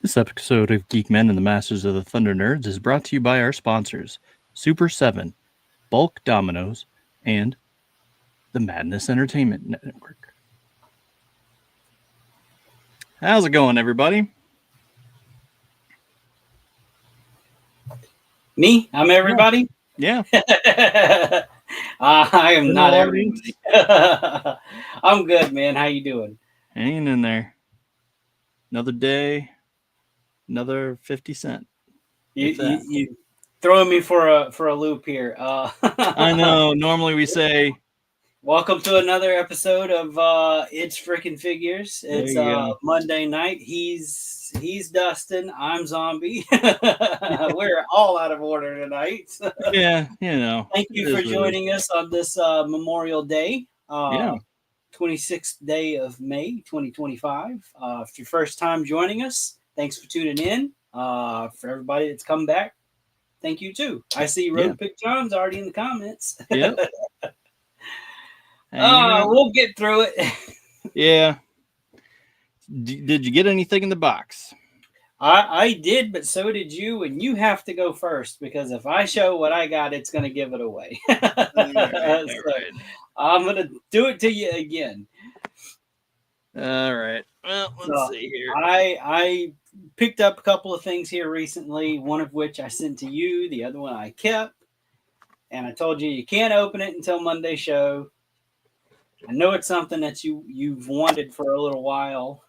This episode of Geek-men and the Masters of the Thunder Nerds is brought to you by our sponsors, Super 7, Bulk Dominoes, and the Madness Entertainment Network. How's it going, everybody? Me? I'm everybody? Yeah. I am not General everybody. I'm good, man. How you doing? Hanging in there. Another day, another 50 cent. You If that. you throwing me for a loop here. I know, normally we say, Welcome to another episode of It's Frickin' Figures. there It's you go. Monday night. He's Dustin. I'm Zombie. We're all out of order tonight. Yeah, Thank it you is for what it is. joining us on this Memorial Day. Yeah, 26th day of May 2025. If it's your first time joining us, thanks for tuning in. For everybody that's come back, thank you too. I see yeah, Road Pick John's already in the comments. yep. Hanging out. We'll get through it. Yeah. Did you get anything in the box? I did, but so did you, and you have to go first because if I show what I got, it's going to give it away. All right, all So right. I'm going to do it to you again. All right. Well, let's So see here. I picked up a couple of things here recently, one of which I sent to you, the other one I kept. And I told you can't open it until Monday show. I know it's something that you've wanted for a little while.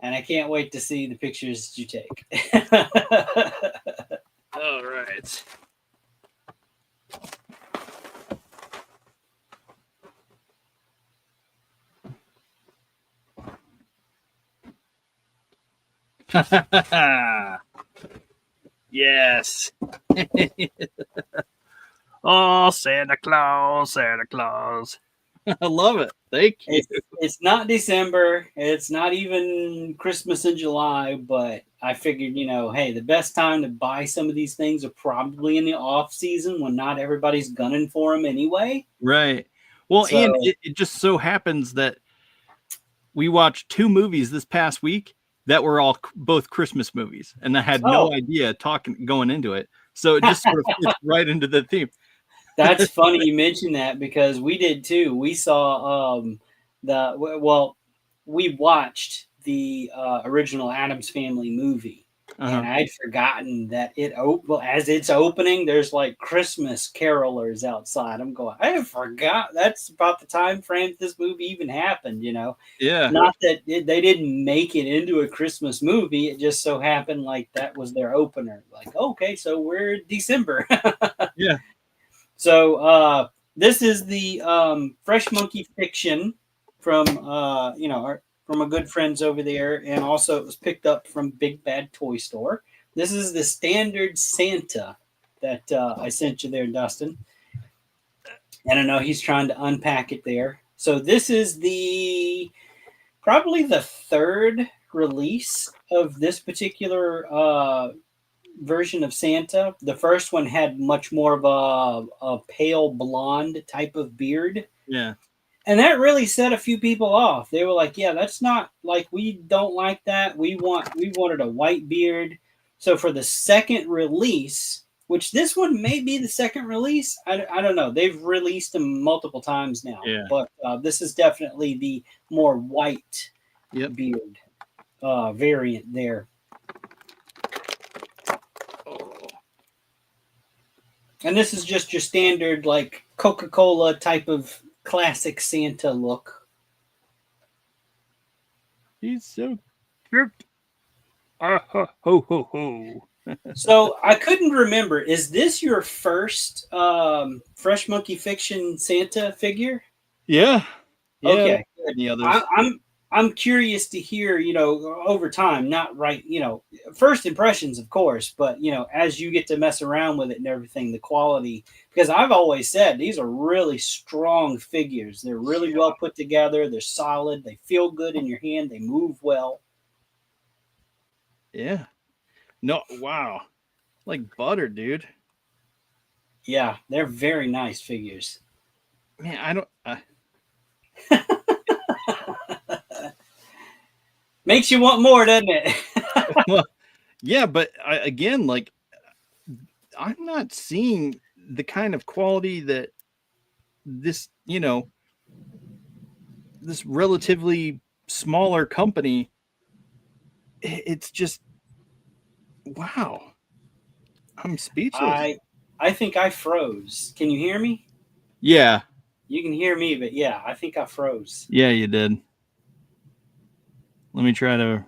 And I can't wait to see the pictures that you take. All right. Yes. Oh, Santa Claus, Santa Claus. I love it. Thank you. It's not December. It's not even Christmas in July, but I figured, hey, the best time to buy some of these things are probably in the off season when not everybody's gunning for them anyway. Right. Well, and So, it just so happens that we watched two movies this past week that were all both Christmas movies, and I had no oh, idea going into it. So it just sort of fits right into the theme. that's funny you mentioned that because we did too. We saw we watched the original Adams Family movie, Uh-huh. and I'd forgotten that as it's opening, there's like Christmas carolers outside. I'm going, I forgot that's about the time frame this movie even happened. Yeah. Not that they didn't make it into a Christmas movie. It just so happened like that was their opener. Like, okay, so we're December. Yeah. So this is the Fresh Monkey Fiction from from a good friends over there, and also it was picked up from Big Bad Toy Store. This is the standard Santa that I sent you there, Dustin. And I know he's trying to unpack it there. So this is probably the third release of this particular version of Santa. The first one had much more of a pale blonde type of beard. Yeah. And that really set a few people off. They were like, yeah, that's not like we don't like that. We wanted a white beard. So for the second release, which this one may be the second release, I don't know. They've released them multiple times now, Yeah. but this is definitely the more white Yep. beard variant there. Oh. And this is just your standard like Coca-Cola type of classic Santa look. He's so cute. Ho ho ho. So I couldn't remember. Is this your first Fresh Monkey Fiction Santa figure? Yeah. Yeah. Okay, good. Any others? I'm curious to hear, over time, not right, first impressions, of course, but as you get to mess around with it and everything, the quality. Because I've always said these are really strong figures. They're really Yeah. well put together. They're solid. They feel good in your hand. They move well. Yeah. No. Wow. Like butter, dude. Yeah, they're very nice figures. Man, I don't. Makes you want more, doesn't it? Well, yeah, but again, like I'm not seeing the kind of quality that this, this relatively smaller company. It's just wow. I'm speechless. I think I froze. Can you hear me? Yeah, You can hear me, but yeah, I think I froze. yeah, you did. Let me try to.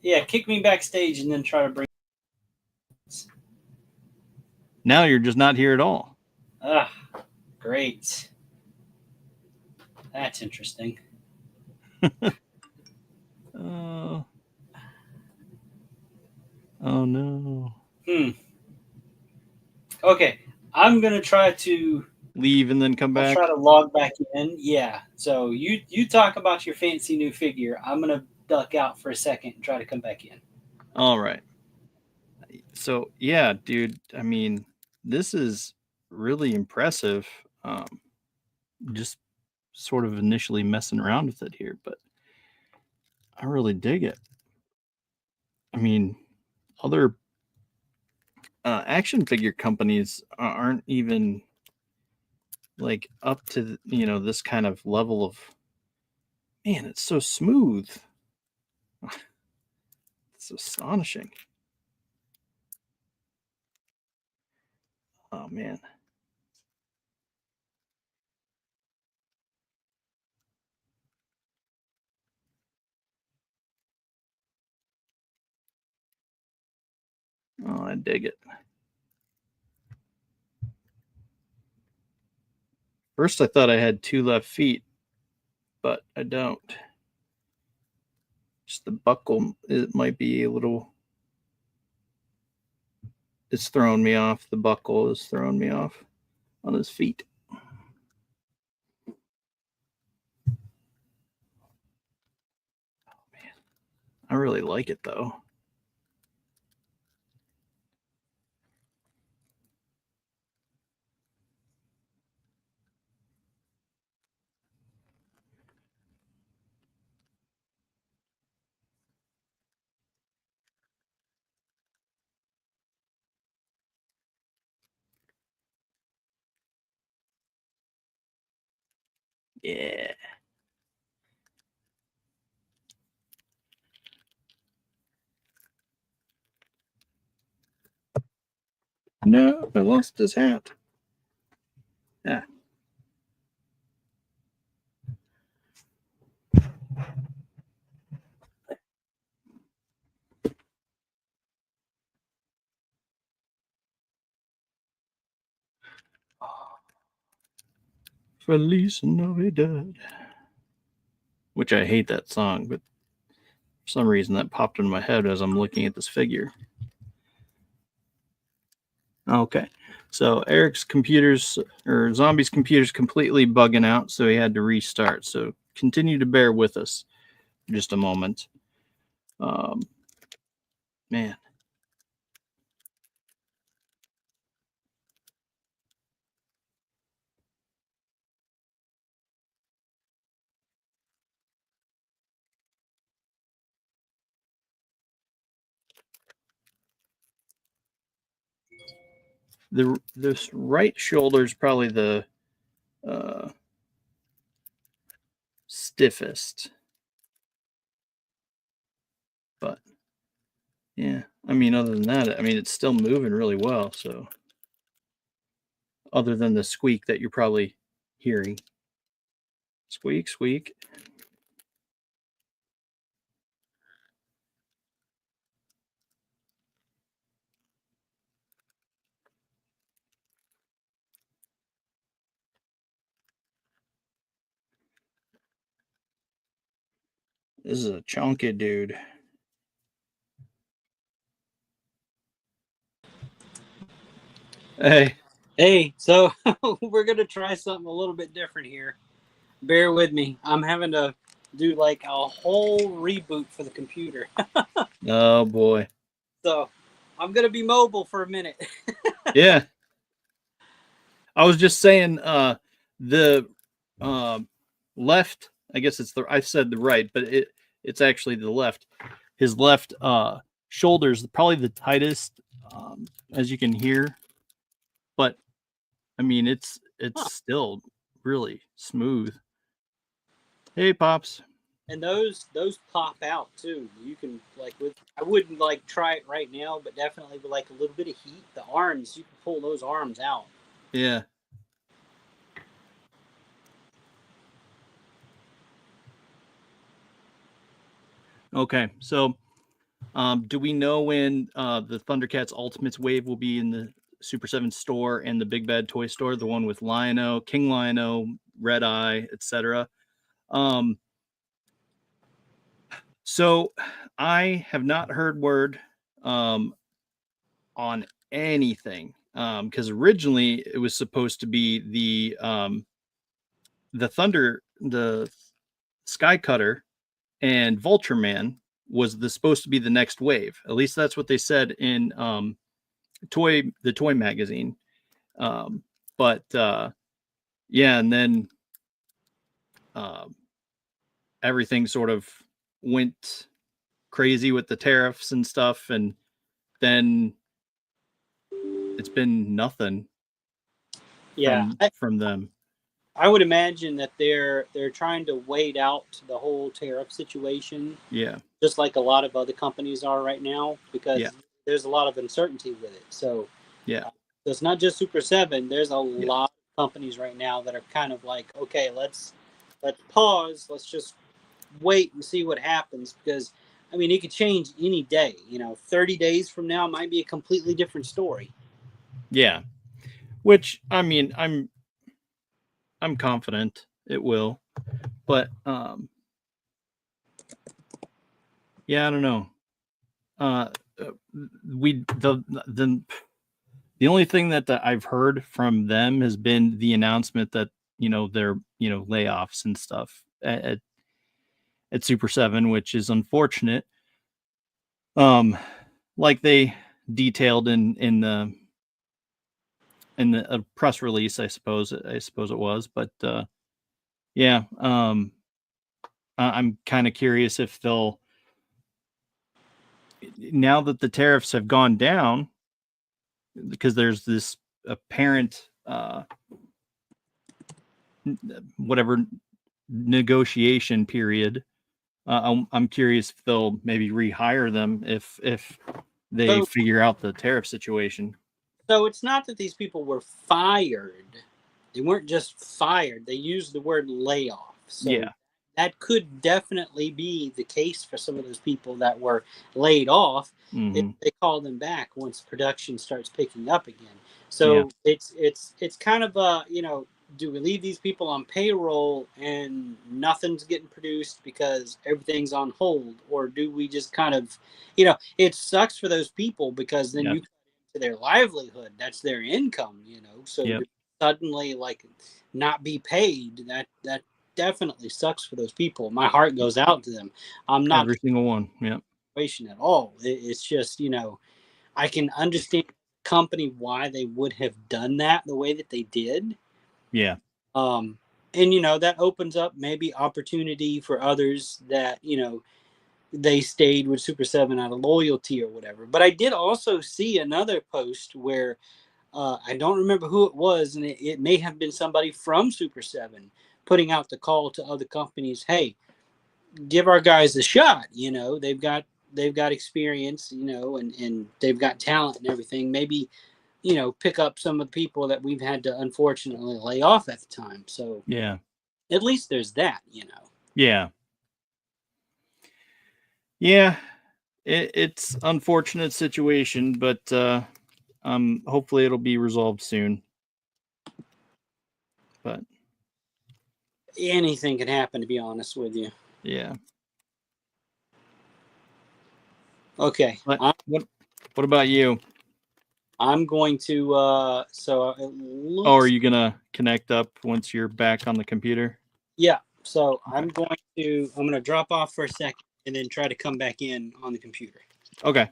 Yeah, kick me backstage and then try to bring. Now you're just not here at all. Ah, great. That's interesting. Uh, oh no. Hmm. Okay, I'm gonna try to. Leave and then come I'll back. try to log back in. Yeah. So you talk about your fancy new figure. I'm gonna duck out for a second and try to come back in. All right. So yeah, dude. I mean, this is really impressive. Just sort of initially messing around with it here, but I really dig it. I mean, other action figure companies aren't even like up to this kind of level of man. It's so smooth. It's astonishing. Oh man. Oh, I dig it. First, I thought I had two left feet, but I don't. Just the buckle, it might be a little. It's throwing me off. The buckle is throwing me off on his feet. Man, I really like it though. Yeah. No, I lost his hat. Yeah. Feliz Navidad. Which I hate that song, but for some reason that popped in my head as I'm looking at this figure. Okay. So Eric's computers or Zombie's computers completely bugging out, so he had to restart. So continue to bear with us for just a moment. Um, man, the this right shoulder is probably the uh, stiffest, but yeah, I mean, other than that, I mean, it's still moving really well. So, other than the squeak that you're probably hearing, squeak, squeak. This is a chunky dude. Hey, Hey, so we're gonna try something a little bit different here. Bear with me. I'm having to do like a whole reboot for the computer. oh boy, So I'm gonna be mobile for a minute. yeah. I was just saying, the uh, left. I guess it's the. I said the right, but It's actually the left. His left shoulder is probably the tightest, as you can hear. But I mean, it's still really smooth. Hey, Pops. And those pop out too. You can like with I wouldn't like try it right now, but definitely with like a little bit of heat, the arms you can pull those arms out. Yeah. Okay, so do we know when the Thundercats Ultimates wave will be in the Super 7 store and the Big Bad Toy Store, the one with Lion-O, King Lion-O, Red Eye, etc.? So I have not heard word on anything because originally it was supposed to be the Sky Cutter and Vulture Man was supposed to be the next wave. At least that's what they said in the toy magazine. But yeah, and then everything sort of went crazy with the tariffs and stuff, and then it's been nothing Yeah, from them. I would imagine that they're trying to wait out the whole tariff situation, Yeah, just like a lot of other companies are right now, because yeah, there's a lot of uncertainty with it. So yeah, it's not just Super Seven. There's a yeah, lot of companies right now that are kind of like, okay, let's pause. Let's just wait and see what happens because I mean it could change any day. 30 days from now might be a completely different story. yeah. Which I mean, I'm confident it will, but yeah, I don't know. We the only thing that I've heard from them has been the announcement that they're layoffs and stuff at Super 7, which is unfortunate. Like they detailed in the press release, I suppose it was, but yeah, I'm kind of curious if they'll, now that the tariffs have gone down, because there's this apparent whatever negotiation period. I'm curious if they'll maybe rehire them if they So figure out the tariff situation. so it's not that these people were fired. They weren't just fired. They used the word layoff. So Yeah. that could definitely be the case for some of those people that were laid off if Mm-hmm. they call them back once production starts picking up again. Yeah. So it's kind of do we leave these people on payroll and nothing's getting produced because everything's on hold, or do we just kind of it sucks for those people because then Yeah. you to their livelihood, that's their income, so Yep. to suddenly like not be paid, that definitely sucks for those people. My heart goes out to them. I'm not Every single one. Yep. situation at all. It's just I can understand the company why they would have done that the way that they did. Yeah. um and that opens up maybe opportunity for others that they stayed with Super 7 out of loyalty or whatever. But I did also see another post where I don't remember who it was, and it may have been somebody from Super 7 putting out the call to other companies, hey, give our guys a shot. They've got experience, and they've got talent and everything. Maybe, pick up some of the people that we've had to unfortunately lay off at the time. So Yeah. at least there's that. Yeah. Yeah. It's unfortunate situation, but hopefully it'll be resolved soon. But Anything can happen, to be honest with you. yeah. Okay. But what about you? I'm going to so it Oh, are looks you gonna connect up once you're back on the computer? yeah. So Okay. I'm going to drop off for a second and then try to come back in on the computer. Okay.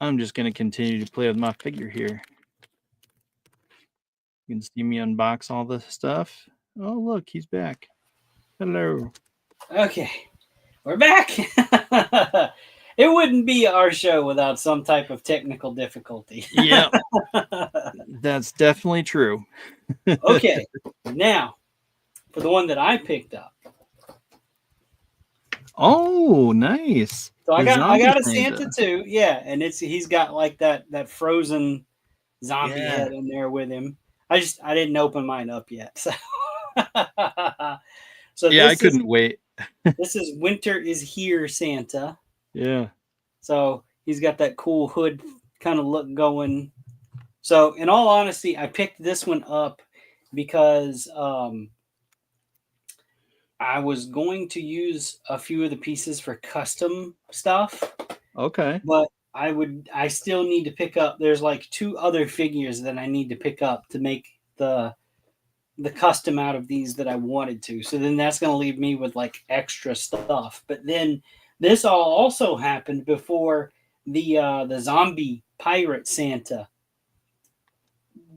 I'm just gonna continue to play with my figure here. You can see me unbox all this stuff. Oh, look, he's back. Hello. Okay, we're back. It wouldn't be our show without some type of technical difficulty. Yeah, that's definitely true. Okay, now for the one that I picked up. Oh, nice. So I The got zombie a Santa Santa. too. Yeah, and he's got like that frozen zombie Yeah. head in there with him. I didn't open mine up yet. So, so Yeah, I couldn't wait. this is Winter is Here Santa. Yeah. So he's got that cool hood kind of look going. So in all honesty, I picked this one up because I was going to use a few of the pieces for custom stuff, Okay. but I still need to pick up. There's like two other figures that I need to pick up to make the custom out of these that I wanted to. So then that's going to leave me with like extra stuff. But then this all also happened before the zombie pirate Santa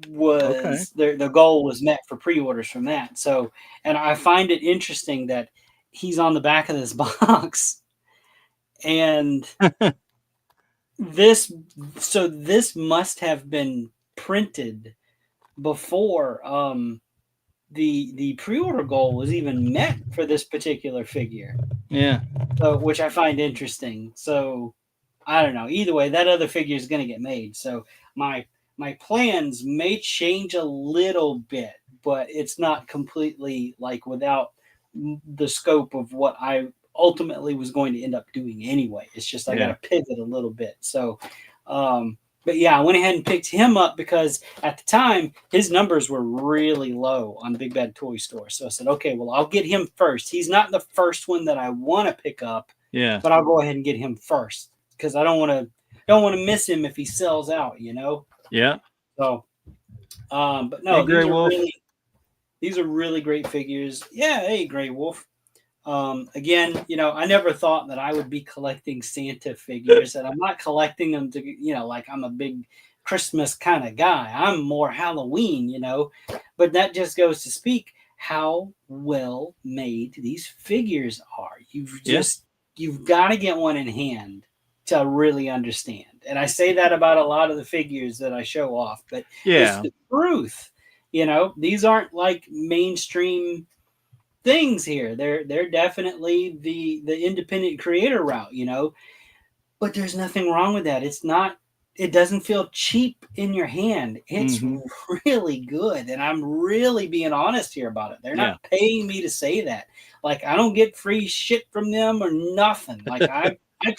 Okay. was the goal was met for pre-orders from that. So, and I find it interesting that he's on the back of this box, and this this must have been printed before the pre-order goal was even met for this particular figure. Yeah. So, which I find interesting. So, I don't know. Either way, that other figure is going to get made. So, my plans may change a little bit, but it's not completely like without the scope of what I ultimately was going to end up doing anyway. It's just I got Yeah. to pivot a little bit. So, but yeah, I went ahead and picked him up because at the time his numbers were really low on Big Bad Toy Store. So I said, okay, well, I'll get him first. He's not the first one that I want to pick up, Yeah. but I'll go ahead and get him first because I don't want to miss him if he sells out, you know. Yeah. So, but Hey, no, Gray Wolf. these are really great figures. Yeah, hey, Gray Wolf. Again, I never thought that I would be collecting Santa figures, and I'm not collecting them to, like I'm a big Christmas kind of guy. I'm more Halloween, but that just goes to speak how well made these figures are. Yeah. You've got to get one in hand to really understand. And I say that about a lot of the figures that I show off, but it's Yeah. the truth. These aren't like mainstream things here. They're definitely the independent creator route, but there's nothing wrong with that. It doesn't feel cheap in your hand. It's Mm-hmm. really good, and I'm really being honest here about it. They're Yeah. not paying me to say that. Like I don't get free shit from them or nothing. Like I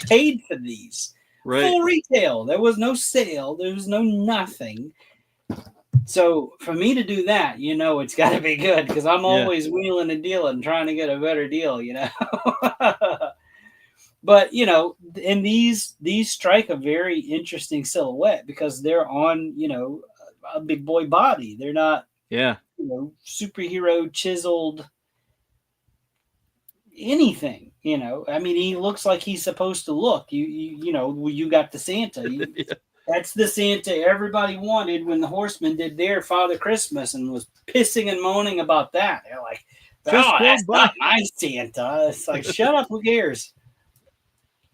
paid for these. Right. Full retail. There was no sale. There was no nothing. So for me to do that, it's got to be good because I'm Yeah. always wheeling and dealing, trying to get a better deal, But and these strike a very interesting silhouette because they're on a big boy body. They're not Yeah. superhero chiseled anything. I mean, he looks like he's supposed to look. You got the Santa. Yeah. That's the Santa everybody wanted when the Horsemen did their Father Christmas and was pissing and moaning about that. They're like, Fist oh, that's bump, bye. not my Santa. It's like, shut up, who cares?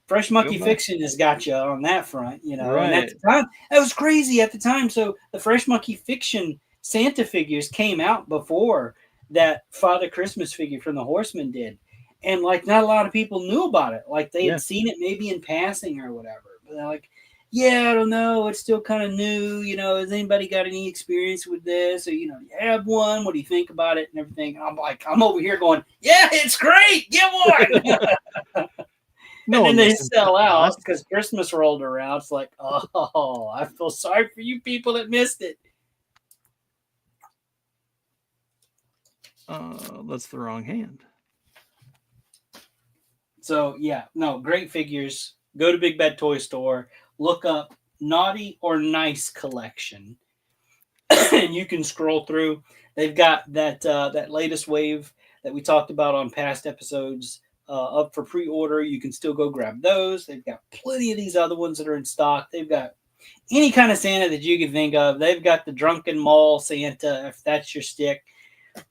Fresh Monkey Goodbye. Fiction has got you on that front, And at Right. the time, that was crazy at the time. So the Fresh Monkey Fiction Santa figures came out before that Father Christmas figure from the Horsemen did. And like not a lot of people knew about it. Like they Yeah. had seen it maybe in passing or whatever. But they're like, yeah, I don't know. It's still kind of new. Has anybody got any experience with this? Or, you have one. What do you think about it and everything? And I'm like, I'm over here going, yeah, it's great. Get one. No, and then they listen to sell out us. because Christmas rolled around. It's like, oh, I feel sorry for you people that missed it. That's the wrong hand. So yeah, no, great figures. Go to Big Bad Toy Store, look up Naughty or Nice collection, and you can scroll through. They've got that latest wave that we talked about on past episodes up for pre-order. You can still go grab those. They've got plenty of these other ones that are in stock. They've got any kind of Santa that you can think of. They've got the drunken mall Santa, if that's your stick.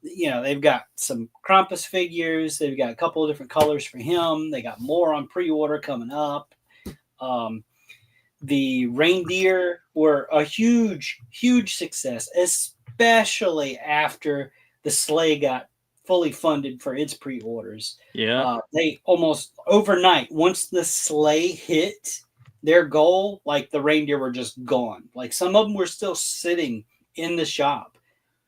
they've got some Krampus figures. They've got a couple of different colors for him. They got more on pre-order coming up. The reindeer were a huge, huge success, especially after the sleigh got fully funded for its pre-orders. Yeah. They almost overnight, once the sleigh hit their goal, like the reindeer were just gone. Like some of them were still sitting in the shop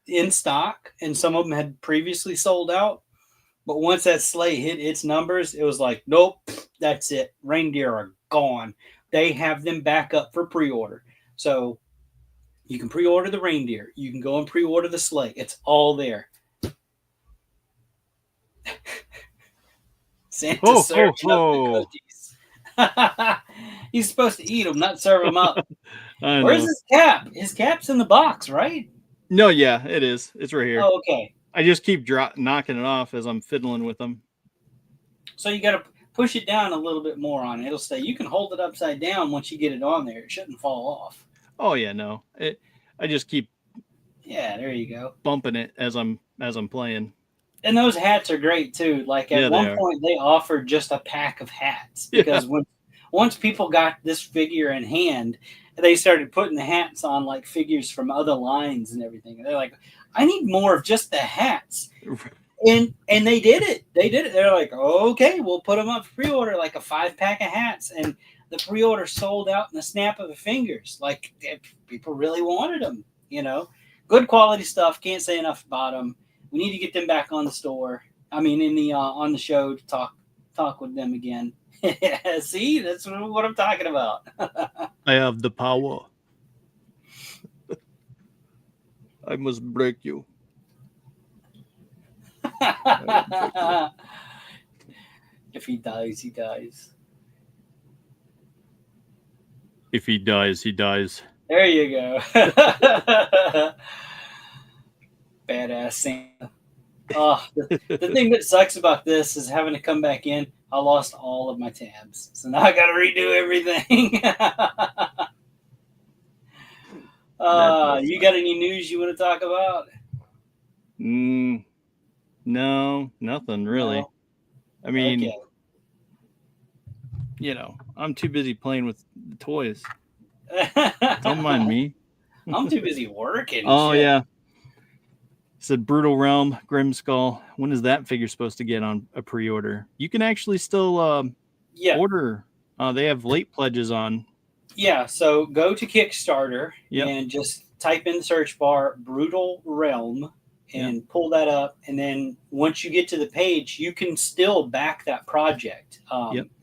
in stock, and some of them had previously sold out. But once that sleigh hit its numbers, it was like, nope, that's it. Reindeer are gone. They have them back up for pre-order. So you can pre-order the reindeer. You can go and pre-order the sleigh. It's all there. Santa's serving up the cookies. He's supposed to eat them, not serve them up. Where's his cap? His cap's in the box, right? No, yeah, it is. It's right here. Oh, okay. I just keep knocking it off as I'm fiddling with them. So you got to push it down a little bit more on it. It'll stay. You can hold it upside down once you get it on there. It shouldn't fall off. Oh yeah, no. I just keep. Yeah, there you go. Bumping it as I'm playing. And those hats are great too. Like at one point they offered just a pack of hats because once people got this figure in hand, they started putting the hats on like figures from other lines and everything. And they're like, I need more of just the hats. And they did it. They're like, okay, we'll put them up for pre-order, like a 5-pack of hats. And the pre-order sold out in the snap of the fingers. Like people really wanted them, Good quality stuff. Can't say enough about them. We need to get them back on the store. I mean, in the on the show to talk with them again. See, that's what I'm talking about. I have the power. I must break you. If he dies, he dies. If he dies, he dies. There you go. Badass Santa. Oh, the thing that sucks about this is having to come back in. I lost all of my tabs, so now I got to redo everything. You got any news you want to talk about? No, nothing really. No. I mean, I'm too busy playing with the toys. Don't mind me. I'm too busy working. Oh, yeah. It said Brutal Realm, Grimskull. When is that figure supposed to get on a pre-order? You can actually still order. They have late pledges on. Yeah, so go to Kickstarter and just type in the search bar Brutal Realm and pull that up. And then once you get to the page, you can still back that project.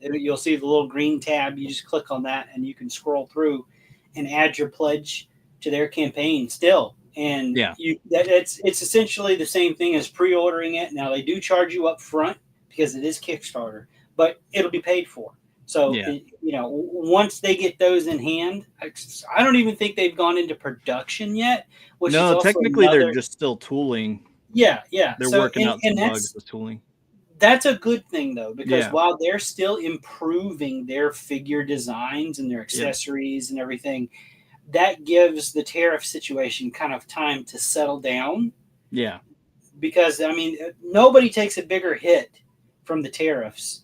You'll see the little green tab. You just click on that and you can scroll through and add your pledge to their campaign still. And it's essentially the same thing as pre-ordering it. Now they do charge you up front because it is Kickstarter, but it'll be paid for. So once they get those in hand, I don't even think they've gone into production yet. No, technically they're just still tooling. Yeah. They're working out some bugs with tooling. That's a good thing though, because while they're still improving their figure designs and their accessories and everything, that gives the tariff situation kind of time to settle down. Yeah. Because, I mean, nobody takes a bigger hit from the tariffs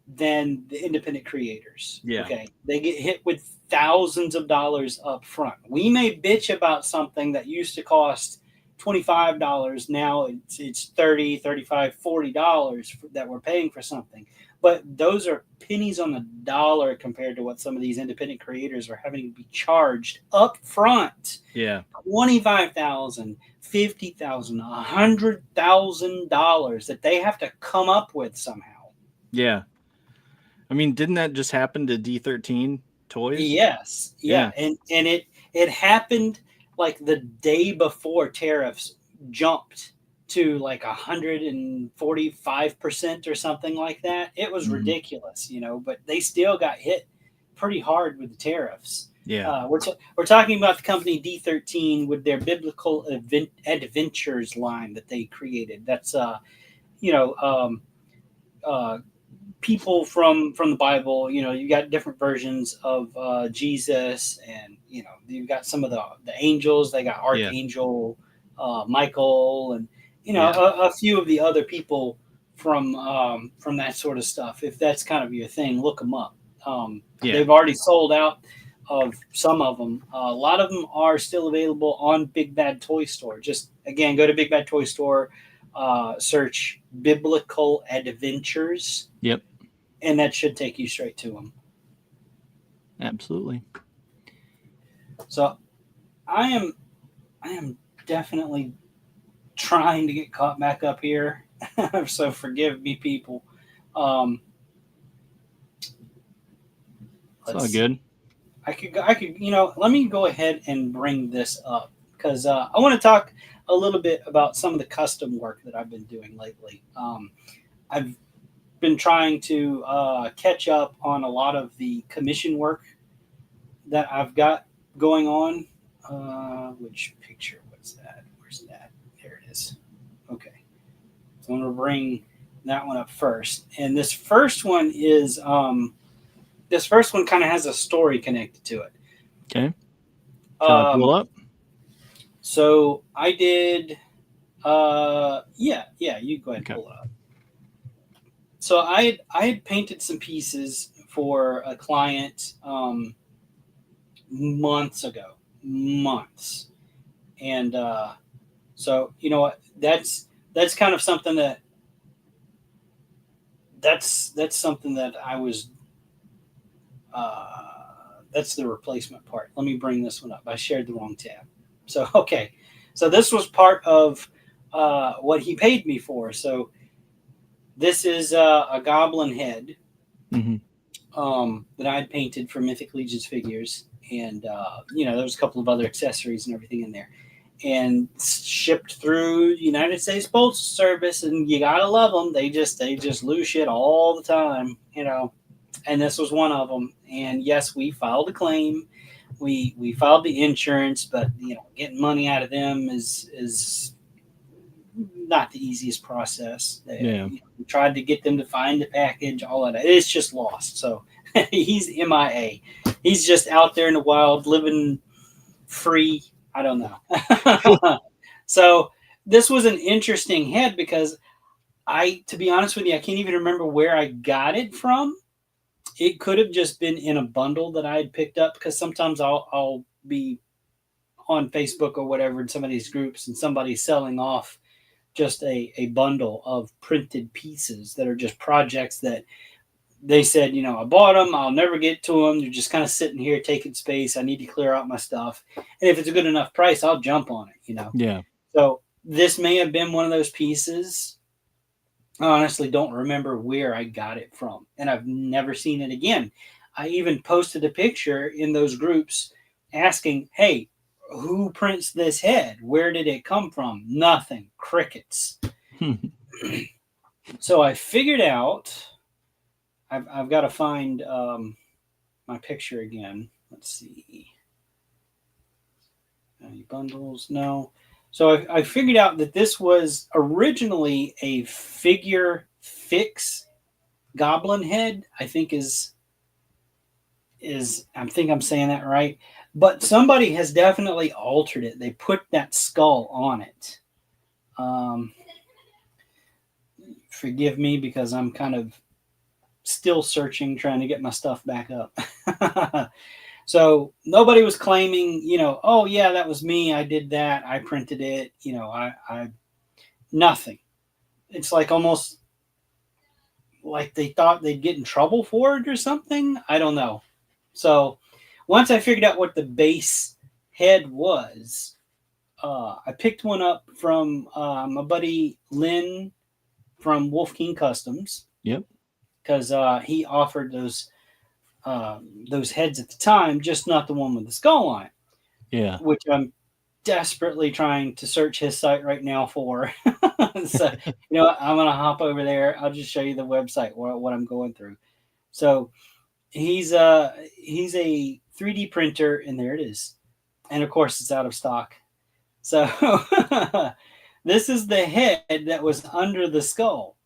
than the independent creators. Yeah. Okay. They get hit with thousands of dollars up front. We may bitch about something that used to cost $25. Now it's $30, $35, $40 that we're paying for something. But those are pennies on the dollar compared to what some of these independent creators are having to be charged up front. Yeah. $25,000, $50,000, $100,000 that they have to come up with somehow. Yeah. I mean, didn't that just happen to D13 toys? Yes. Yeah. And it happened like the day before tariffs jumped to like 145% or something like that. It was ridiculous, but they still got hit pretty hard with the tariffs. Yeah. We're talking about the company D13 with their biblical adventures line that they created. That's, people from the Bible. You got different versions of Jesus, and you've got some of the angels. They got Archangel Michael, and Yeah. a few of the other people from that sort of stuff. If that's kind of your thing, look them up. Yeah. They've already sold out of some of them. A lot of them are still available on Big Bad Toy Store. Just again, go to Big Bad Toy Store, search Biblical Adventures, Yep. and that should take you straight to them. Absolutely. So I am definitely trying to get caught back up here. So forgive me, people. Um, It's let's all see. good. I could, let me go ahead and bring this up because I want to talk a little bit about some of the custom work that I've been doing lately. I've been trying to catch up on a lot of the commission work that I've got going on. Which picture was that? Where's that? There it is. Okay. So I'm going to bring that one up first. And this first one kind of has a story connected to it. Okay. Shall I pull up? So I did, yeah, you go ahead and Okay. pull it up. So I had painted some pieces for a client months ago, and so you know what, that's kind of something that's something that I was. That's the replacement part. Let me bring this one up. I shared the wrong tab. So okay, so this was part of what he paid me for. So this is a goblin head Mm-hmm. that I had painted for Mythic Legions figures, and there was a couple of other accessories and everything in there, and shipped through United States Postal Service, and you gotta love them. They just lose shit all the time, And this was one of them. And yes, we filed a claim. We filed the insurance, but getting money out of them is not the easiest process. Yeah. We tried to get them to find the package, all of that. It's just lost. So he's MIA. He's just out there in the wild, living free. I don't know. So this was an interesting head because to be honest with you, I can't even remember where I got it from. It could have just been in a bundle that I had picked up because sometimes I'll be on Facebook or whatever in some of these groups and somebody's selling off just a bundle of printed pieces that are just projects that they said, I bought them. I'll never get to them. They're just kind of sitting here taking space. I need to clear out my stuff. And if it's a good enough price, I'll jump on it, Yeah. So this may have been one of those pieces. I honestly don't remember where I got it from, and I've never seen it again. I even posted a picture in those groups asking, hey, who prints this head? Where did it come from? Nothing. Crickets. So I figured out, I've got to find my picture again. Let's see. Any bundles? No. So I figured out that this was originally a figure fix goblin head. I think I'm saying that right. But somebody has definitely altered it. They put that skull on it. Forgive me because I'm kind of still searching, trying to get my stuff back up. So nobody was claiming, oh yeah, that was me. I did that. I printed it. I nothing. It's like almost like they thought they'd get in trouble for it or something. I don't know. So once I figured out what the base head was, I picked one up from my buddy Lynn from Wolf King Customs. Yep. Because he offered those heads at the time, just not the one with the skull on it. Yeah. Which I'm desperately trying to search his site right now for. So, I'm going to hop over there. I'll just show you the website, what I'm going through. So he's a 3D printer, and there it is. And of course, it's out of stock. So this is the head that was under the skull.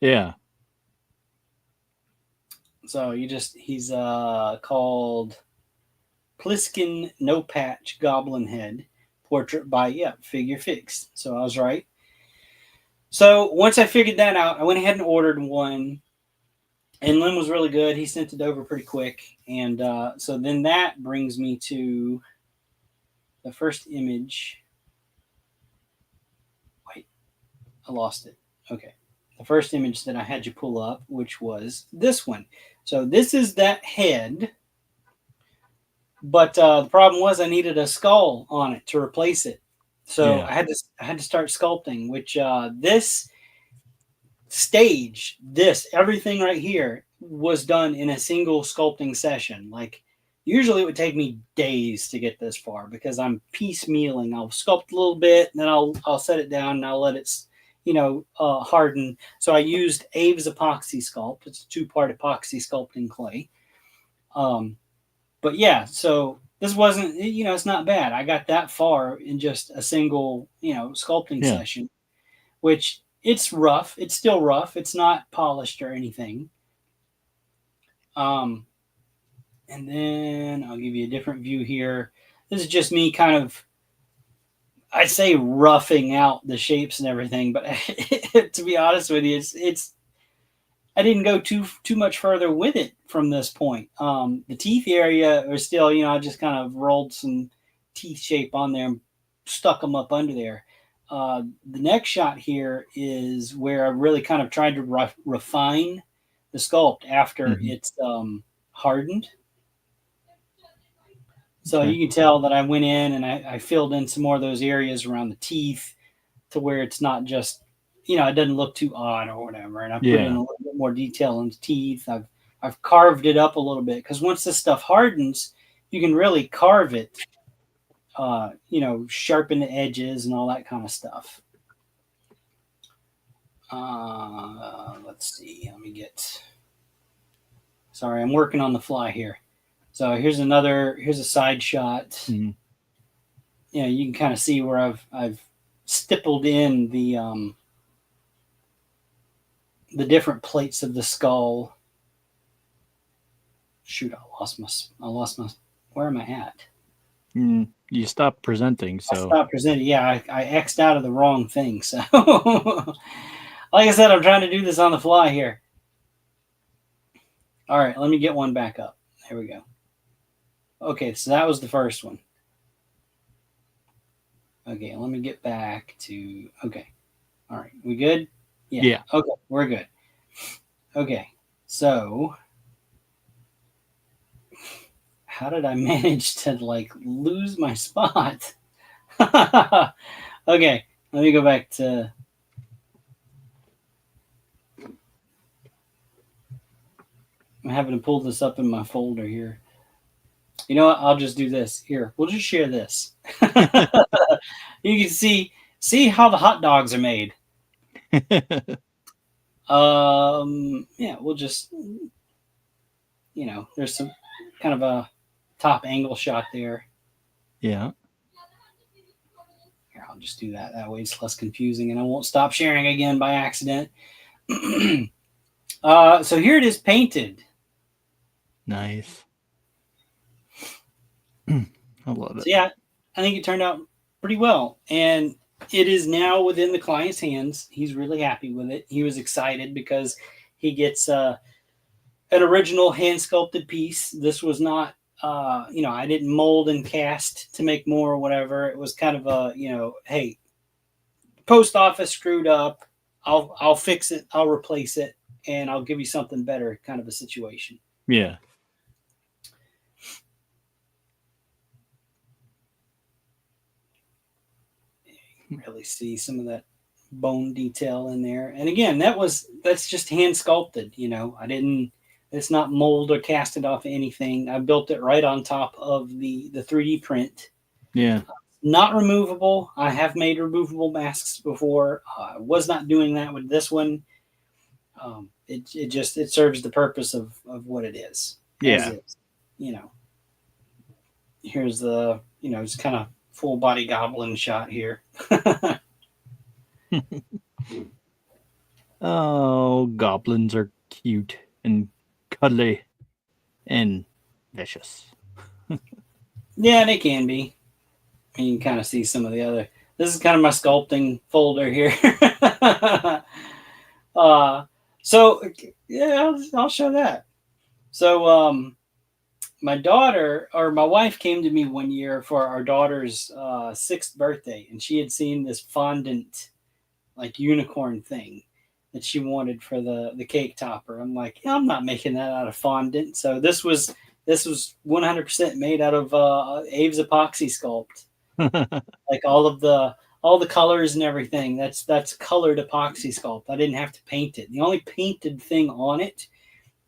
Yeah. So he's called Pliskin No Patch Goblin Head portrait by Figure Fix. So I was right. So once I figured that out, I went ahead and ordered one, and Lynn was really good. He sent it over pretty quick, and so then that brings me to the first image. Wait, I lost it. Okay, the first image that I had you pull up, which was this one. So this is that head, but the problem was I needed a skull on it to replace it. So Yeah. I had to start sculpting, which this stage, this everything right here was done in a single sculpting session. Like usually it would take me days to get this far because I'm piecemealing. I'll sculpt a little bit, and then I'll set it down and I'll let it harden. So I used Abe's epoxy sculpt. It's a 2-part epoxy sculpting clay. But yeah, so this wasn't, it's not bad. I got that far in just a single, sculpting session, which it's rough. It's still rough. It's not polished or anything. And then I'll give you a different view here. This is just me kind of, I'd say roughing out the shapes and everything, but to be honest with you, it's I didn't go too much further with it from this point. The teeth area are still, I just kind of rolled some teeth shape on there and stuck them up under there. The next shot here is where I really kind of tried to refine the sculpt after it's hardened. So you can tell that I went in and I filled in some more of those areas around the teeth to where it's not just, it doesn't look too odd or whatever. And I put in a little bit more detail in the teeth. I've carved it up a little bit because once this stuff hardens, you can really carve it, sharpen the edges and all that kind of stuff. Let's see. Sorry, I'm working on the fly here. So here's a side shot. Mm-hmm. You can kind of see where I've stippled in the different plates of the skull. Shoot, I lost my, where am I at? You stopped presenting, so. I stopped presenting. Yeah, I X'd out of the wrong thing. So, like I said, I'm trying to do this on the fly here. All right, let me get one back up. There we go. Okay, so that was the first one. Okay, let me get back to, okay. All right, we good? Yeah. Okay, we're good. Okay, so how did I manage to lose my spot? Okay, let me go back to. I'm having to pull this up in my folder here. You know what? I'll just do this. Here, we'll just share this. You can see how the hot dogs are made. Yeah, we'll just, there's some kind of a top angle shot there. Yeah. Here, I'll just do that. That way it's less confusing and I won't stop sharing again by accident. So here it is painted. Nice. I love it. So yeah, I think it turned out pretty well. And it is now within the client's hands. He's really happy with it. He was excited because he gets an original hand sculpted piece. This was not, I didn't mold and cast to make more or whatever. It was kind of a, hey, post office screwed up. I'll fix it. I'll replace it. And I'll give you something better kind of a situation. Yeah. Really see some of that bone detail in there. And again, that's just hand sculpted. It's not mold or casted off anything. I built it right on top of the 3D print. Yeah. Not removable. I have made removable masks before. I was not doing that with this one. It serves the purpose of what it is. Yeah. Here's the, it's kind of full body goblin shot here. Oh, goblins are cute and cuddly and vicious. Yeah, they can be. And you can kind of see some of the This is kind of my sculpting folder here. uh, so yeah, I'll show that. So my daughter or my wife came to me one year for our daughter's 6th birthday, and she had seen this fondant like unicorn thing that she wanted for the cake topper. I'm like, yeah, I'm not making that out of fondant. So this was 100% made out of Abe's epoxy sculpt, like all the colors and everything. That's colored epoxy sculpt. I didn't have to paint it. The only painted thing on it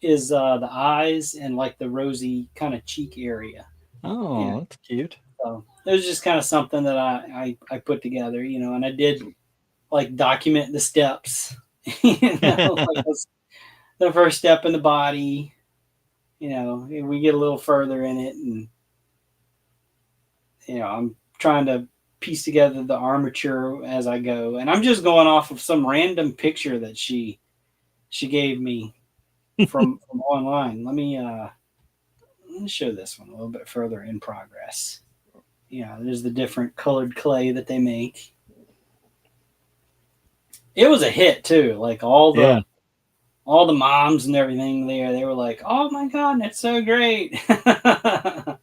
is the eyes and like the rosy kind of cheek area. Yeah. Oh, that's cute. So it was just kind of something that I put together, and I did like document the steps, like the first step in the body, we get a little further in it, and I'm trying to piece together the armature as I go, and I'm just going off of some random picture that she gave me from online. Let me show this one a little bit further in progress. There's the different colored clay that they make. It was a hit too. Like Yeah. all the moms and everything there, they were like, "Oh my god, that's so great!" And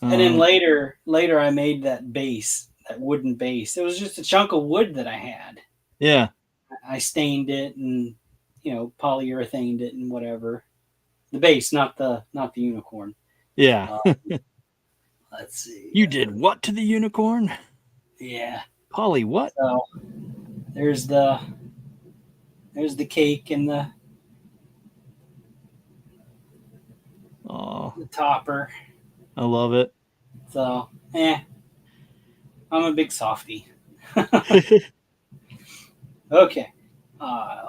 then later, I made that base, that wooden base. It was just a chunk of wood that I had. Yeah. I stained it and polyurethaned it and whatever. The base, not the unicorn. Yeah. Let's see. You did what to the unicorn? Yeah. Polly, what? So there's the cake and the Oh, topper. I love it. So I'm a big softie. Okay.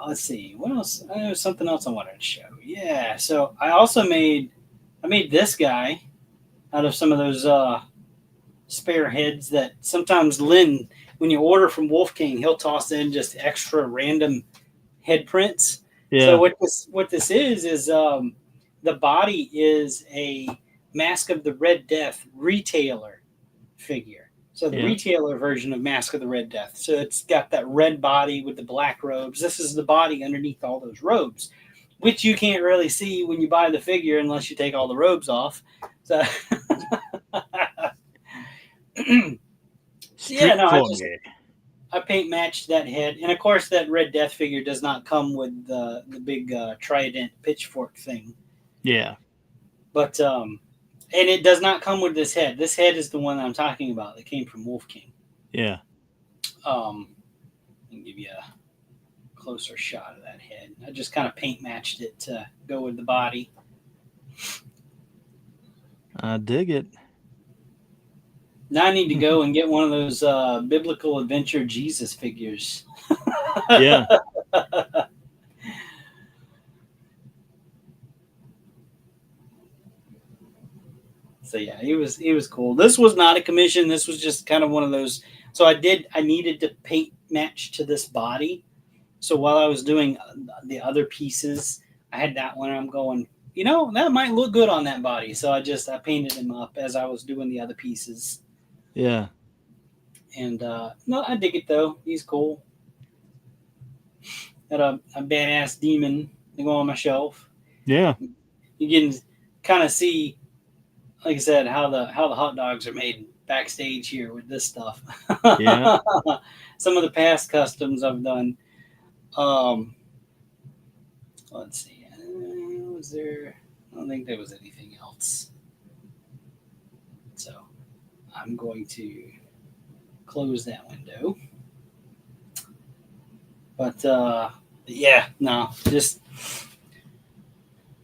Let's see. What else? There was something else I wanted to show. Yeah. So I made this guy out of some of those spare heads that sometimes Lynn, when you order from Wolf King, he'll toss in just extra random head prints. So Yeah. what this is the body is a Mask of the Red Death retailer figure. So the Yeah. retailer version of Mask of the Red Death. So it's got that red body with the black robes. This is the body underneath all those robes, which you can't really see when you buy the figure unless you take all the robes off. So yeah, no, I paint matched that head, and of course that Red Death figure does not come with the big trident pitchfork thing. Yeah. But and it does not come with this head. This head is the one that I'm talking about that came from Wolf King. Yeah. I'll give you a closer shot of that head. I just kind of paint matched it to go with the body. I dig it. Now I need to go and get one of those biblical adventure Jesus figures. Yeah. So yeah, he was cool. This was not a commission. This was just kind of one of those. So I needed to paint match to this body. So while I was doing the other pieces, I had that one. I'm going, that might look good on that body. So I painted him up as I was doing the other pieces. Yeah. And no, I dig it though. He's cool. Got a badass demon to go on my shelf. Yeah. You can kind of see, like I said, how the hot dogs are made backstage here with this stuff. Yeah. Some of the past customs I've done. Let's see. Was there? I don't think there was anything else. So I'm going to close that window. But yeah, no, just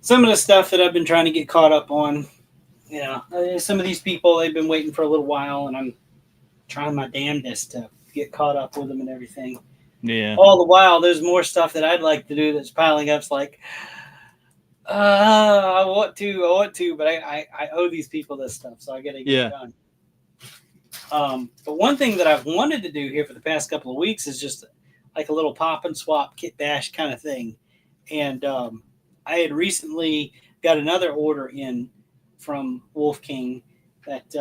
some of the stuff that I've been trying to get caught up on. Some of these people, they've been waiting for a little while, and I'm trying my damnedest to get caught up with them and everything. Yeah. All the while, there's more stuff that I'd like to do that's piling up. It's like, I want to, but I owe these people this stuff, so I got to get it done. But one thing that I've wanted to do here for the past couple of weeks is just like a little pop and swap kit bash kind of thing. And I had recently got another order in from Wolf King that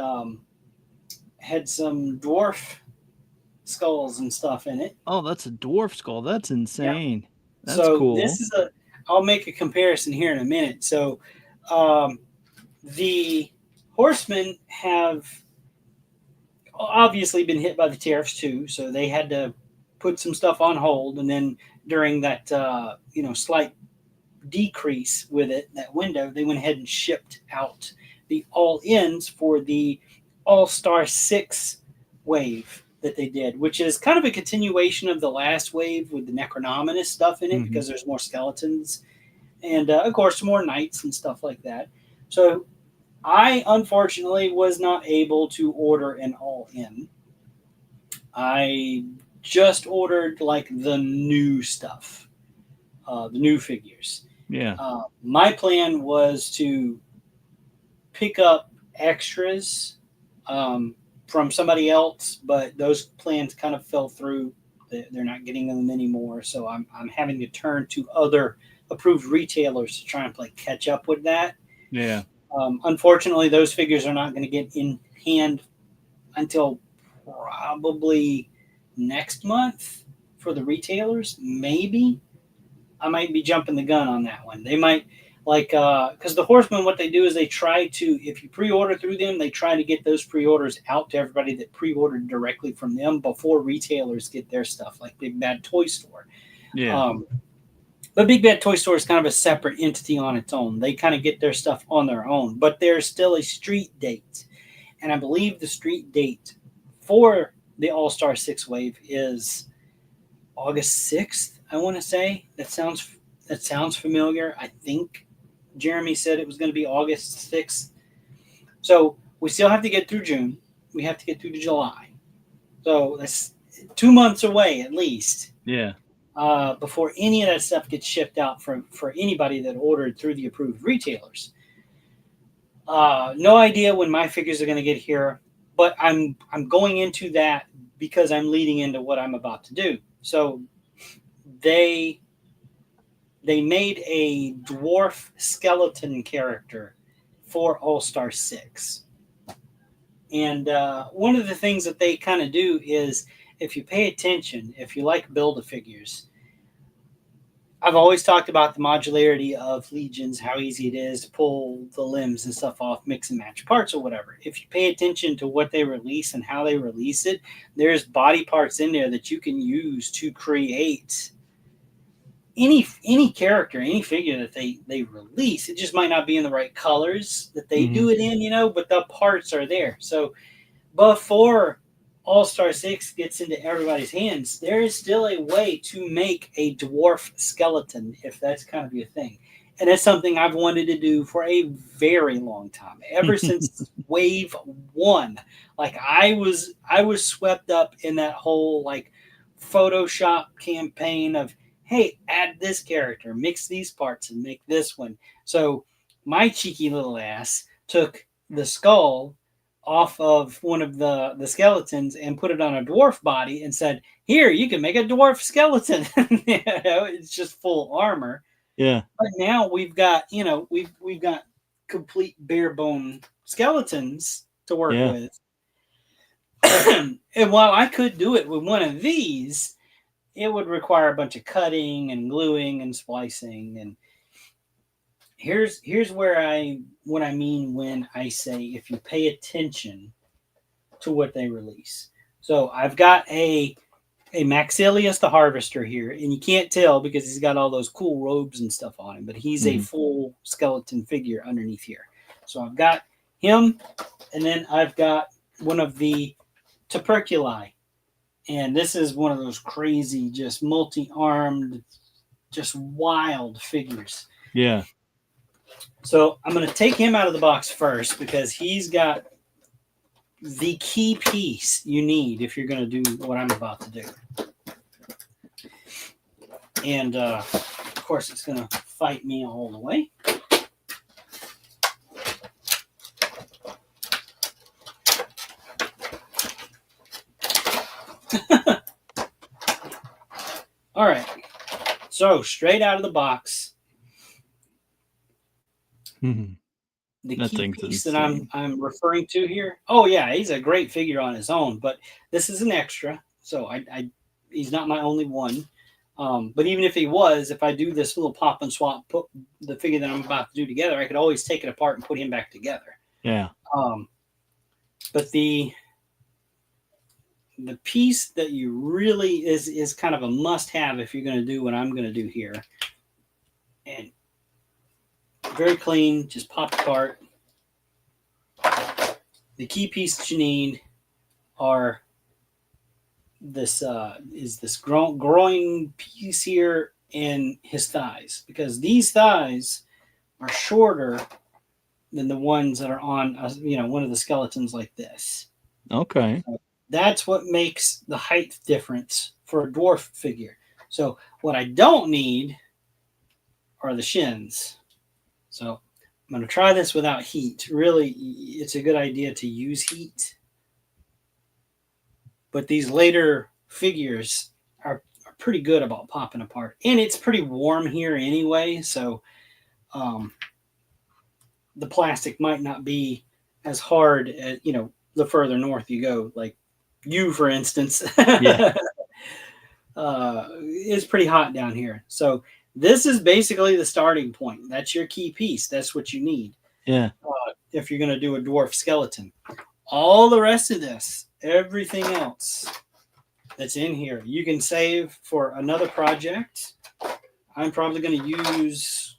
had some dwarf skulls and stuff in it. Oh, that's a dwarf skull. That's Yeah. insane. That's So cool. this is a. I'll make a comparison here in a minute. So, um, the horsemen have obviously been hit by the tariffs too, so they had to put some stuff on hold, and then during that slight decrease with it, that window, they went ahead and shipped out the all ins for the All Star 6 wave that they did, which is kind of a continuation of the last wave with the Necronominous stuff in it Mhm. because there's more skeletons and, of course, more knights and stuff like that. So I unfortunately was not able to order an all in. I just ordered like the new stuff, the new figures. Yeah. My plan was to pick up extras from somebody else, but those plans kind of fell through. They're not getting them anymore, so I'm having to turn to other approved retailers to try and play catch up with that. Yeah. Unfortunately, those figures are not going to get in hand until probably next month for the retailers. Maybe I might be jumping the gun on that one. They might because the Horsemen, what they do is they try to, if you pre-order through them, they try to get those pre-orders out to everybody that pre-ordered directly from them before retailers get their stuff, like Big Bad Toy Store. Yeah. Um, but Big Bad Toy Store is kind of a separate entity on its own. They kind of get their stuff on their own, but there's still a street date, and I believe the street date for the All Star 6 wave is August 6th. I want to say that sounds familiar. I think Jeremy said it was going to be August 6th. So we still have to get through June. We have to get through to July. So that's 2 months away at least Yeah. before any of that stuff gets shipped out for anybody that ordered through the approved retailers. No idea when my figures are going to get here, but I'm going into that because I'm leading into what I'm about to do. So they made a dwarf skeleton character for All Star 6. And one of the things that they kind of do is, if you pay attention, if you like Build-A-Figures, I've always talked about the modularity of Legions, how easy it is to pull the limbs and stuff off, mix and match parts or whatever. If you pay attention to what they release and how they release it, there's body parts in there that you can use to create any character, any figure that they release. It just might not be in the right colors that they do Mhm. it in, but the parts are there. So before All Star 6 gets into everybody's hands, there is still a way to make a dwarf skeleton if that's kind of your thing. And it's something I've wanted to do for a very long time, ever since Wave 1. Like I was swept up in that whole like Photoshop campaign of, hey, add this character, mix these parts and make this one. So my cheeky little ass took the skull off of one of the skeletons and put it on a dwarf body and said, "Here, you can make a dwarf skeleton." It's just full armor. Yeah. But now we've got complete bare bone skeletons to work Yeah. with. And while I could do it with one of these, it would require a bunch of cutting and gluing and splicing. And here's where what I mean when I say, if you pay attention to what they release. So I've got a Maxilius the Harvester here, and you can't tell because he's got all those cool robes and stuff on him, but he's a Mhm. full skeleton figure underneath here. So I've got him, and then I've got one of the Tuberculi, and this is one of those crazy, just multi-armed, just wild figures. Yeah. So I'm going to take him out of the box first because he's got the key piece you need if you're going to do what I'm about to do. And of course, it's going to fight me all the way. All right. So straight out of the box, Mhm. The That key thing's piece that insane. I'm referring to here. Oh yeah, he's a great figure on his own, but this is an extra. So I he's not my only one. But even if he was, if I do this little pop and swap, put the figure that I'm about to do together, I could always take it apart and put him back together. Yeah. But the piece that you really is kind of a must have if you're going to do what I'm going to do here, and very clean, just pop apart. The key piece that you need are this growing piece here and his thighs, because these thighs are shorter than the ones that are on one of the skeletons like this. Okay. That's what makes the height difference for a dwarf figure. So what I don't need are the shins. So I'm going to try this without heat. Really, it's a good idea to use heat. But these later figures are pretty good about popping apart. And it's pretty warm here anyway, so the plastic might not be as hard as, the further north you go. Like you, for instance. Yeah. It's pretty hot down here. So this is basically the starting point. That's your key piece. That's what you need. Yeah. If you're going to do a dwarf skeleton. All the rest of this, everything else that's in here, you can save for another project. I'm probably going to use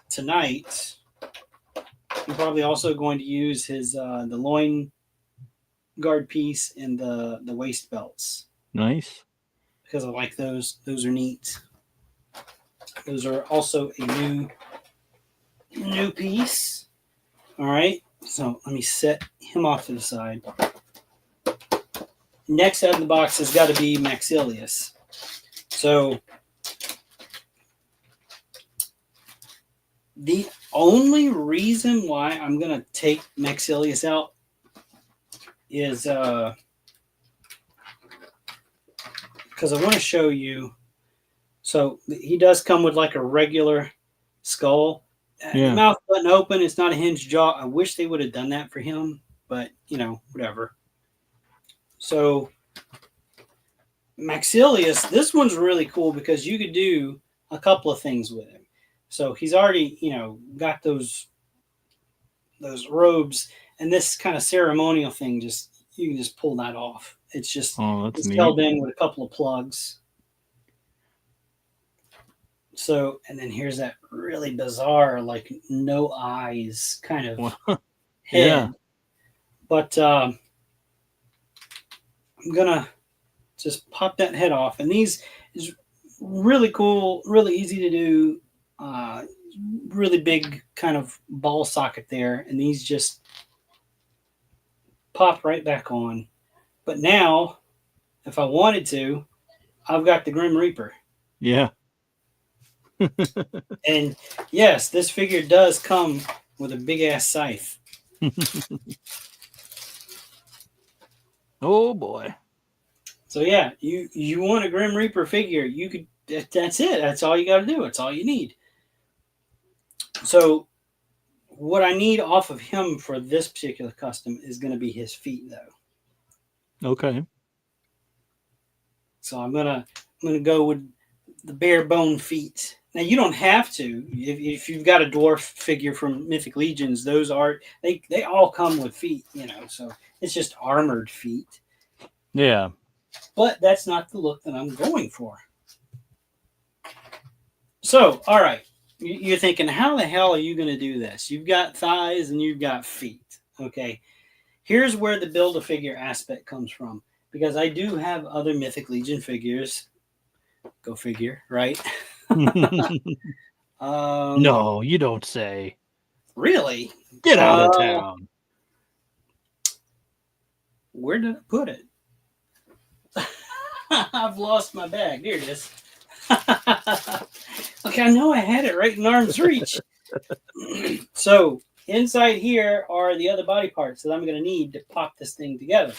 tonight. I'm probably also going to use his the loin guard piece and the waist belts. Nice. Because I like those. Those are neat. Those are also a new piece. All right. So let me set him off to the side. Next out of the box has got to be Maxilius. So the only reason why I'm going to take Maxilius out is because I want to show you. So he does come with like a regular skull. Yeah. Mouth button open. It's not a hinged jaw. I wish they would have done that for him, but whatever. So Maxilius, this one's really cool because you could do a couple of things with him. So he's already, got those robes, and this kind of ceremonial thing, you can just pull that off. It's just it's held in with a couple of plugs. So, and then here's that really bizarre, like no eyes kind of head. Yeah. But I'm gonna just pop that head off, and these is really cool, really easy to do. Really big kind of ball socket there, and these just pop right back on. But now, if I wanted to, I've got the Grim Reaper. Yeah. And yes, this figure does come with a big ass scythe. Oh boy. So yeah, you want a Grim Reaper figure, you could. That's it. That's all you got to do. It's all you need. So what I need off of him for this particular custom is going to be his feet, though. Okay. So I'm gonna go with the bare bone feet. Now you don't have to if you've got a dwarf figure from Mythic Legions. Those are they all come with feet, So it's just armored feet. Yeah. But that's not the look that I'm going for. So all right, you're thinking, how the hell are you going to do this? You've got thighs and you've got feet. Okay, here's where the Build-A-Figure aspect comes from. Because I do have other Mythic Legion figures. Go figure, right? No, you don't say. Really? Get out of town. Where did I put it? I've lost my bag. There it is. Okay, I know I had it right in arm's reach. So inside here are the other body parts that I'm going to need to pop this thing together.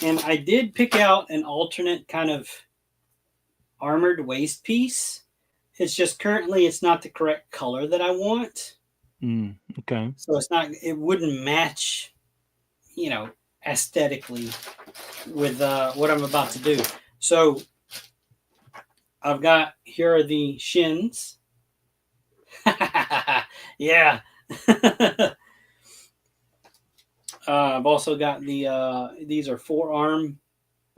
And I did pick out an alternate kind of armored waist piece. It's just currently it's not the correct color that I want. Okay. So it wouldn't match, you know, aesthetically with what I'm about to do. So here are the shins. Yeah. I've also got these are armored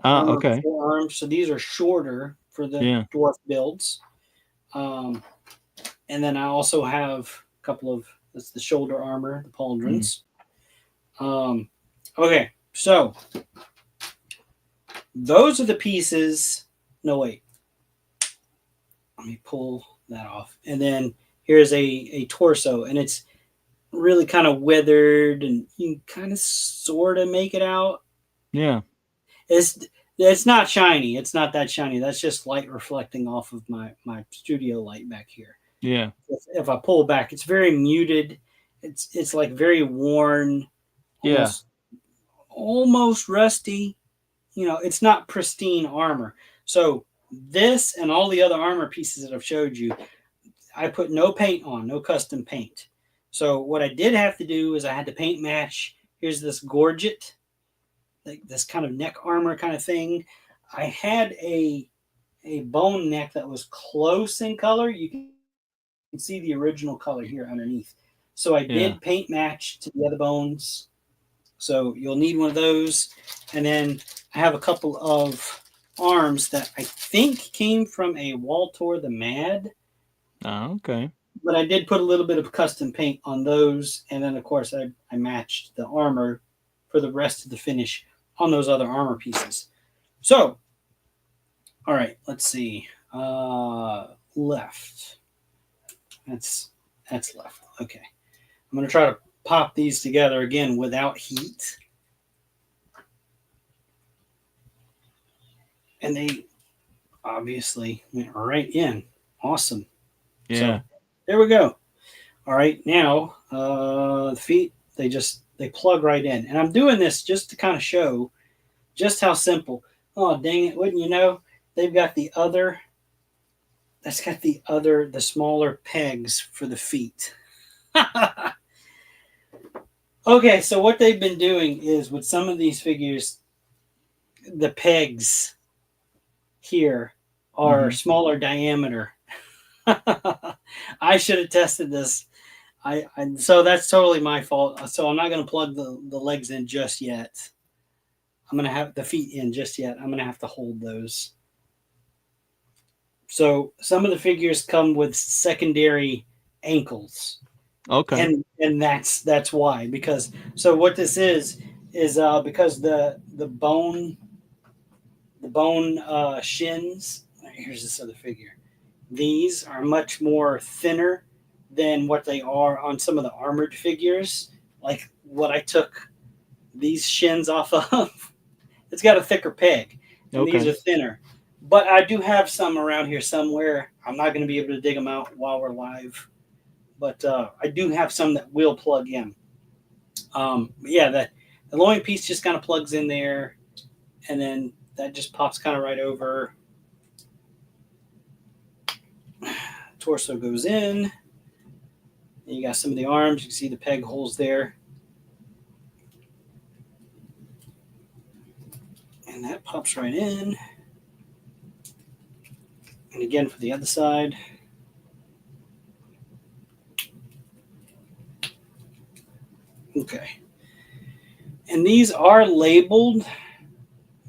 Okay. forearms. So these are shorter for the Yeah. dwarf builds. Um, and then I also have a couple of, that's the shoulder armor, the pauldrons. Okay, so those are the pieces. No, wait. Let me pull that off. And then here's a torso, and it's really kind of weathered, and you can kind of sort of make it out. Yeah. It's not shiny. It's not that shiny. That's just light reflecting off of my studio light back here. Yeah. If I pull back, it's very muted. It's like very worn, Yeah. almost rusty. You know, it's not pristine armor. So this and all the other armor pieces that I've showed you, I put no paint on, no custom paint. So what I did have to do is I had to paint match. Here's this gorget, like this kind of neck armor kind of thing. I had a bone neck that was close in color. You can see the original color here underneath. So I Yeah. did paint match to the other bones. So you'll need one of those. And then I have a couple of arms that I think came from a Waltor the Mad. Okay. But I did put a little bit of custom paint on those. And then, of course, I matched the armor for the rest of the finish on those other armor pieces. So, all right, let's see. Left. That's left. Okay. I'm going to try to pop these together again without heat. And they obviously went right in. Awesome. Yeah. So there we go. All right, now the feet they plug right in, and I'm doing this just to kind of show just how simple. Oh dang it! Wouldn't you know? They've got the other. That's got the smaller pegs for the feet. Okay, so what they've been doing is with some of these figures, the pegs here are smaller diameter. I should have tested this. So that's totally my fault. So I'm not going to plug the legs in just yet. I'm going to have the feet in just yet. I'm going to have to hold those. So some of the figures come with secondary ankles. Okay. And that's why, because so what this is because the bone shins. Here's this other figure. These are much more thinner than what they are on some of the armored figures, like what I took these shins off of. It's got a thicker peg, and these Okay. are thinner. But I do have some around here somewhere. I'm not going to be able to dig them out while we're live, but I do have some that will plug in. Yeah, the loin piece just kind of plugs in there, and then that just pops kind of right over. Torso goes in. And you got some of the arms. You can see the peg holes there. And that pops right in. And again for the other side. Okay. And these are labeled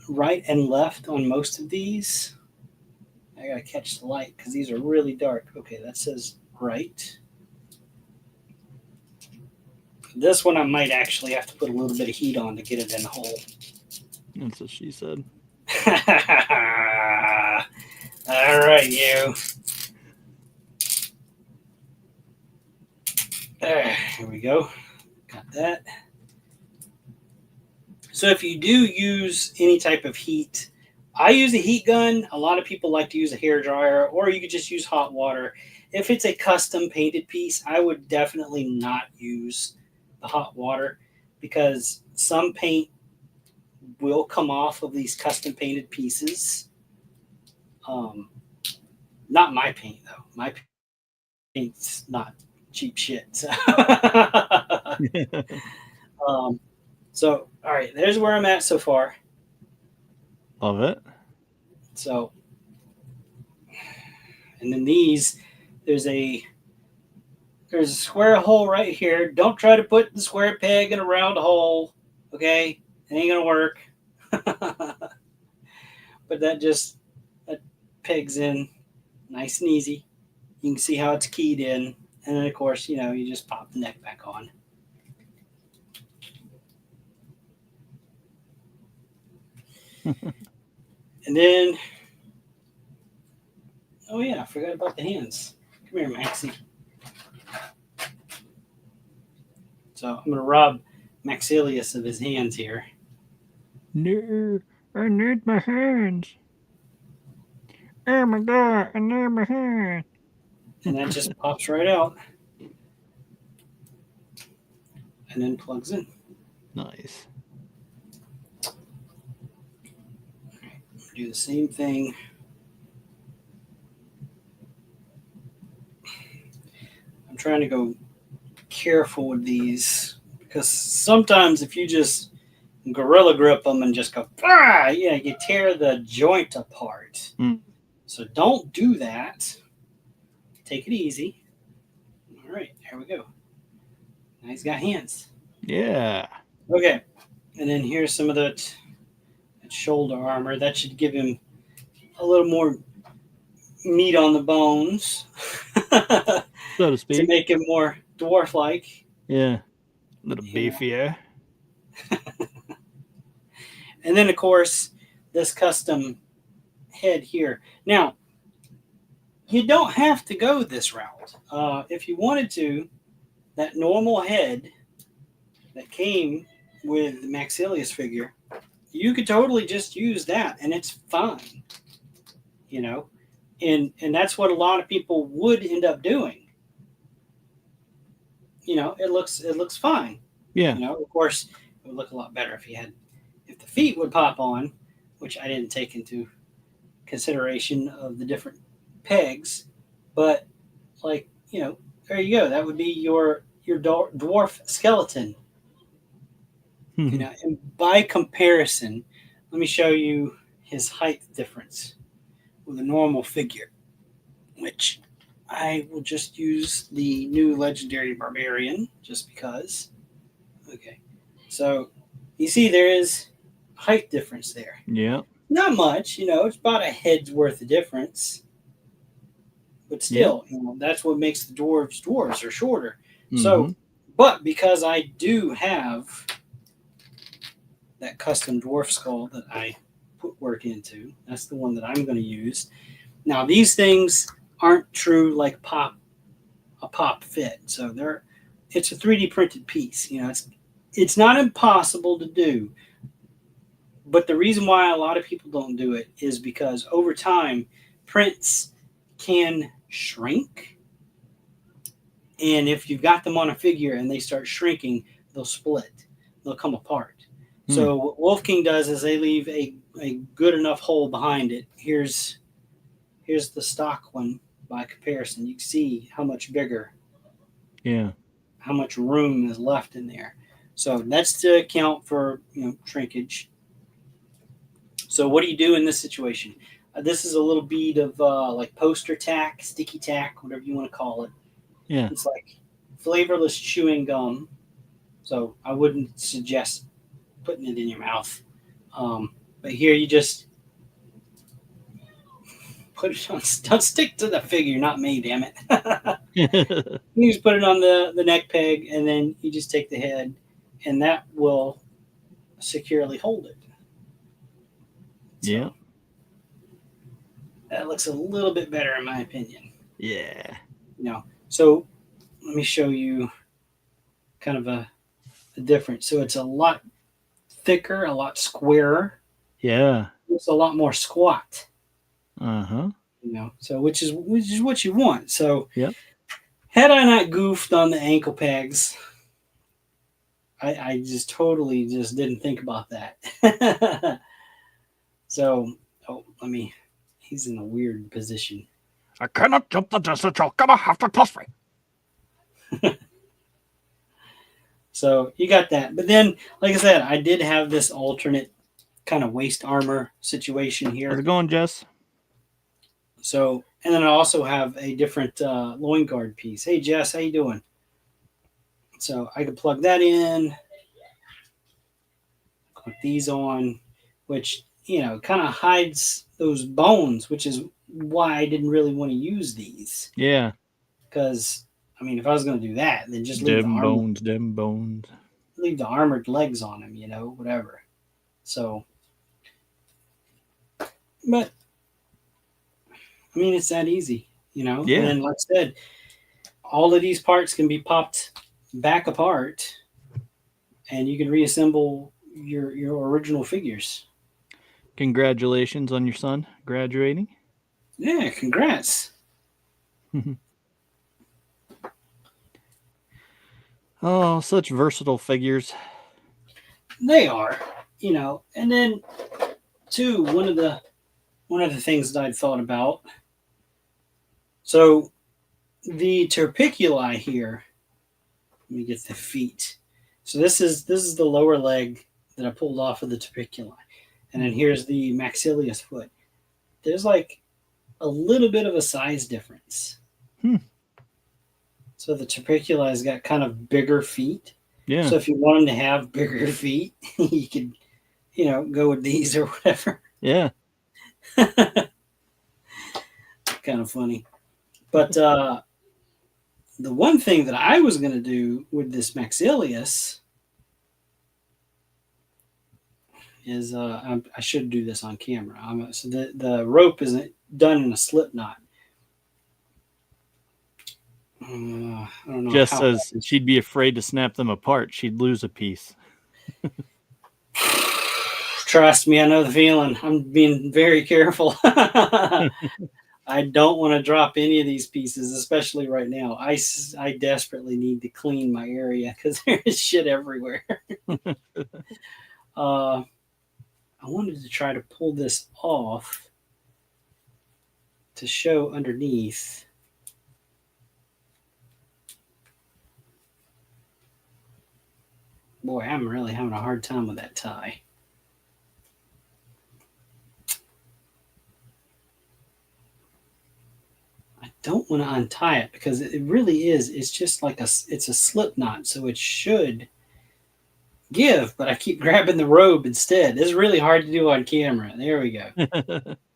right and left on most of these. I gotta catch the light because these are really dark. Okay, that says right. This one I might actually have to put a little bit of heat on to get it in the hole. That's what she said. All right, you. There, here we go. Got that. So if you do use any type of heat, I use a heat gun. A lot of people like to use a hair dryer, or you could just use hot water. If it's a custom painted piece, I would definitely not use the hot water because some paint will come off of these custom painted pieces. Not my paint though. My paint's not cheap shit. So, um, so all right, there's where I'm at so far. Love it. So, and then these, there's a there's a square hole right here. Don't try to put the square peg in a round hole. Okay, it ain't gonna work. But that pegs in nice and easy. You can see how it's keyed in, and then of course you just pop the neck back on. And then, oh yeah, I forgot about the hands. Come here, Maxie. So I'm gonna rob Maxilius of his hands here, No, I need my hands. Oh my god, I need my hands. and that just pops right out and then plugs in. Nice. Do the same thing. I'm trying to go careful with these because sometimes if you just gorilla grip them and just go, you tear the joint apart. Mm. So don't do that. Take it easy. All right, here we go. Now he's got hands. Yeah. Okay, and then here's some of that shoulder armor. That should give him a little more meat on the bones So to to speak. make him more dwarf-like. Yeah. A little Yeah. beefier. And then, of course, this custom head here. Now, you don't have to go this route. If you wanted to, that normal head that came with the Maxilius figure, you could totally just use that, and it's fine. You know, and that's what a lot of people would end up doing. It looks fine. Yeah. Of course, it would look a lot better if the feet would pop on, which I didn't take into consideration of the different pegs, but there you go. That would be your dwarf skeleton. And by comparison, let me show you his height difference with a normal figure, which I will just use the new legendary barbarian just because. Okay, so you see there is height difference there. Yeah. Not much, it's about a head's worth of difference. But still, that's what makes the dwarves are shorter. So, but because I do have that custom dwarf skull that I put work into, that's the one that I'm going to use. Now, these things aren't true like a pop fit. So it's a 3D printed piece. It's not impossible to do. But the reason why a lot of people don't do it is because over time, prints can shrink. And if you've got them on a figure and they start shrinking, they'll split. They'll come apart. So what Wolf King does is they leave a good enough hole behind it. Here's the stock one by comparison. You can see how much bigger. Yeah. How much room is left in there. So that's to account for shrinkage. So what do you do in this situation? This is a little bead of like poster tack, sticky tack, whatever you want to call it. Yeah. It's like flavorless chewing gum. So I wouldn't suggest putting it in your mouth. But here you just put it on. Don't stick to the figure, not me, damn it. You just put it on the neck peg, and then you just take the head, and that will securely hold it. So, yeah. That looks a little bit better in my opinion. Yeah. So let me show you kind of a difference. So it's a lot thicker, a lot squarer. Yeah. It's a lot more squat. Uh-huh. So which is what you want. So Yep. had I not goofed on the ankle pegs, I just totally just didn't think about that. So he's in a weird position. I cannot jump the distance. You're gonna have to trust me. So you got that. But then, like I said, I did have this alternate kind of waist armor situation How's here. it going, Jess? So, and then I also have a different loin guard piece. Hey, Jess, how you doing? So I could plug that in, put these on, which, kind of hides those bones, which is why I didn't really want to use these. Yeah. Because, I mean, if I was going to do that, then just Dem bones. leave the armored legs on him, whatever. So, but I mean, it's that easy, Yeah. And then, like I said, all of these parts can be popped back apart, and you can reassemble your original figures. Congratulations on your son graduating. Yeah, congrats. Oh, such versatile figures. They are, and then too, one of the things that I'd thought about. So the terpiculi here, let me get the feet. So this is the lower leg that I pulled off of the terpiculi. And then here's the maxillaris foot. There's like a little bit of a size difference. So the terpicula's got kind of bigger feet. Yeah. So if you want them to have bigger feet, you could, go with these or whatever. Yeah. Kind of funny. But the one thing that I was going to do with this maxillaris is I should do this on camera. So the rope isn't done in a slip knot. I don't know. Jess says she'd be afraid to snap them apart. She'd lose a piece. Trust me, I know the feeling. I'm being very careful. I don't want to drop any of these pieces, especially right now. I desperately need to clean my area because there is shit everywhere. I wanted to try to pull this off to show underneath. Boy, I'm really having a hard time with that tie. I don't want to untie it because it really is. It's just like it's a slip knot, so it should give, but I keep grabbing the robe instead. It's really hard to do on camera. There we go.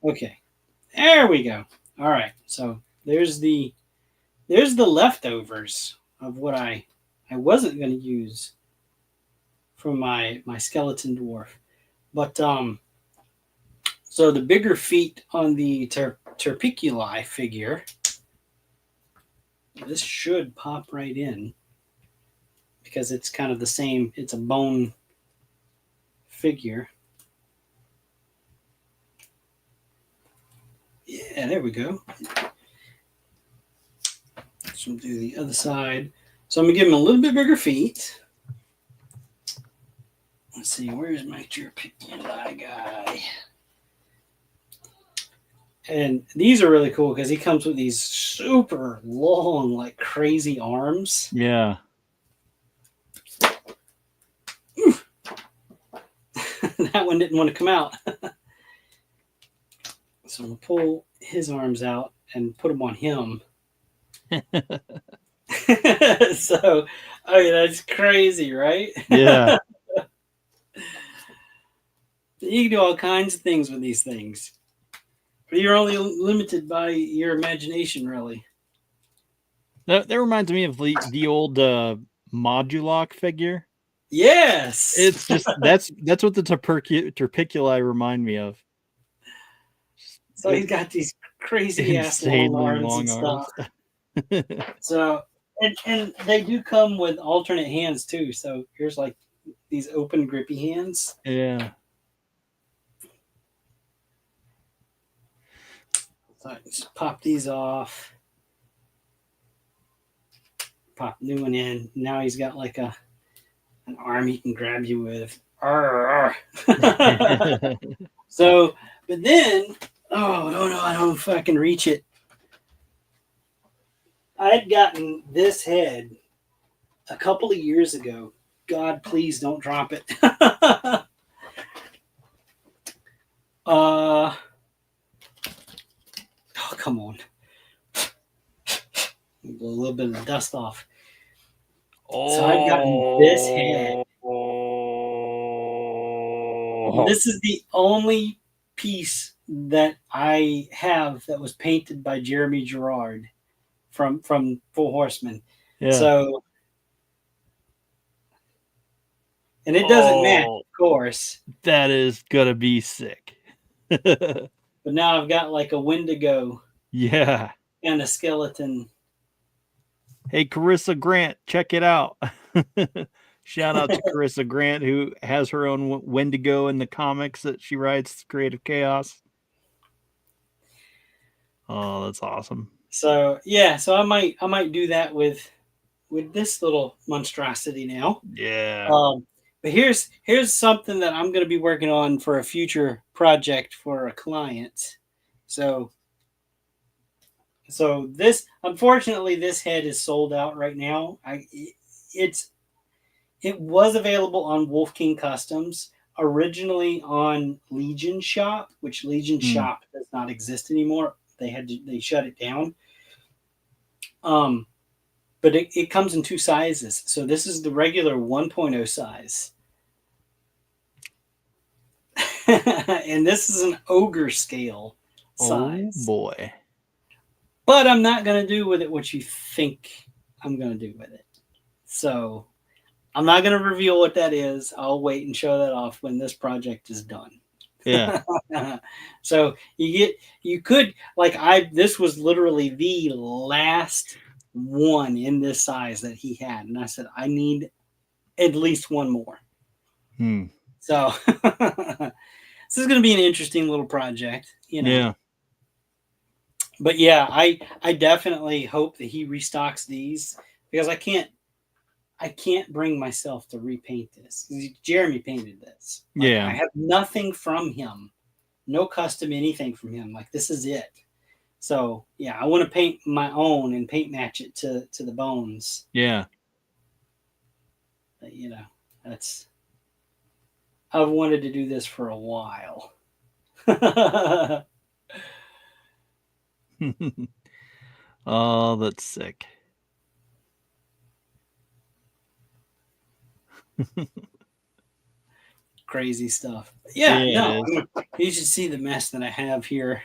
Okay. There we go. All right. So there's the leftovers of what I wasn't going to use from my skeleton dwarf. But so the bigger feet on the terpiculi figure, this should pop right in because it's kind of the same. It's a bone figure. Yeah, there we go. So we'll do the other side. So I'm going to give him a little bit bigger feet. Let's see, where's my terpiculi guy? And these are really cool because he comes with these super long, like crazy arms. Yeah. That one didn't want to come out. So I'm going to pull his arms out and put them on him. So, I mean, that's crazy, right? Yeah. You can do all kinds of things with these things. But you're only limited by your imagination, really. That reminds me of the old Moduloc figure. Yes. It's just that's what the terpiculi remind me of. So he's got these crazy ass long arms. So and they do come with alternate hands too. So here's like these open grippy hands. Yeah. So I just pop these off. Pop new one in. Now he's got like an arm he can grab you with. So, but then, oh no, I don't know if I can reach it. I had gotten this head a couple of years ago. God, please don't drop it. Oh, come on. Blow a little bit of the dust off. So I've gotten this head. This is the only piece that I have that was painted by Jeremy Gerard from Four Horsemen. Yeah. So, and it doesn't match, of course. That is gonna be sick. But now I've got like a Wendigo. Yeah. And a skeleton. Hey, Carissa Grant, check it out. Shout out to Carissa Grant, who has her own Wendigo in the comics that she writes, Creative Chaos. Oh, that's awesome. So yeah, so I might do that with this little monstrosity now. Yeah. But here's something that I'm going to be working on for a future project for a client. So this, unfortunately, this head is sold out right now. It was available on Wolf King Customs, originally on Legion Shop, which Legion Shop does not exist anymore. They shut it down. But it comes in two sizes. So this is the regular 1.0 size. And this is an ogre scale size. Oh boy. But I'm not going to do with it what you think I'm going to do with it. So I'm not going to reveal what that is. I'll wait and show that off when this project is done. Yeah. So this was literally the last one in this size that he had. And I said, I need at least one more. So this is going to be an interesting little project, you know. Yeah. But yeah, I definitely hope that he restocks these, because I can't bring myself to repaint this. Jeremy painted this. Yeah. I have nothing from him, no custom anything from him. Like, this is it. So yeah, I want to paint my own and paint match it to the bones. Yeah. But, you know, I've wanted to do this for a while. Oh, that's sick. Crazy stuff. Yeah, no, I mean, you should see the mess that I have here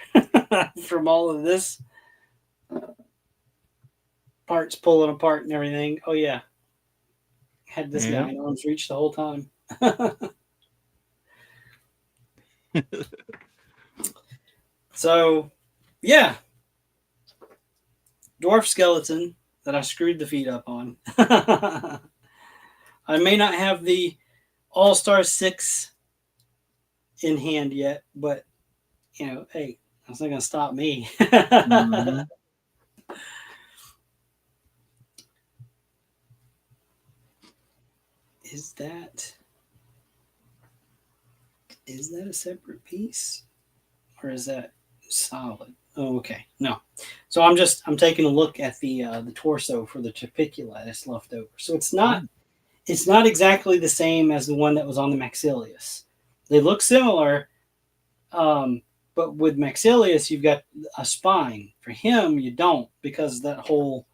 from all of this. Parts pulling apart and everything. Oh yeah. Had this guy in arm's reach the whole time. So yeah. Dwarf skeleton that I screwed the feet up on. I may not have the All-Star 6 in hand yet, but you know, hey, that's not gonna stop me. Mm-hmm. Is that a separate piece, or is that solid? Oh, okay. No. So I'm taking a look at the torso for the Torpicula that's left over. So it's not exactly the same as the one that was on the Maxilius. They look similar, but with Maxilius you've got a spine. For him, you don't, because that whole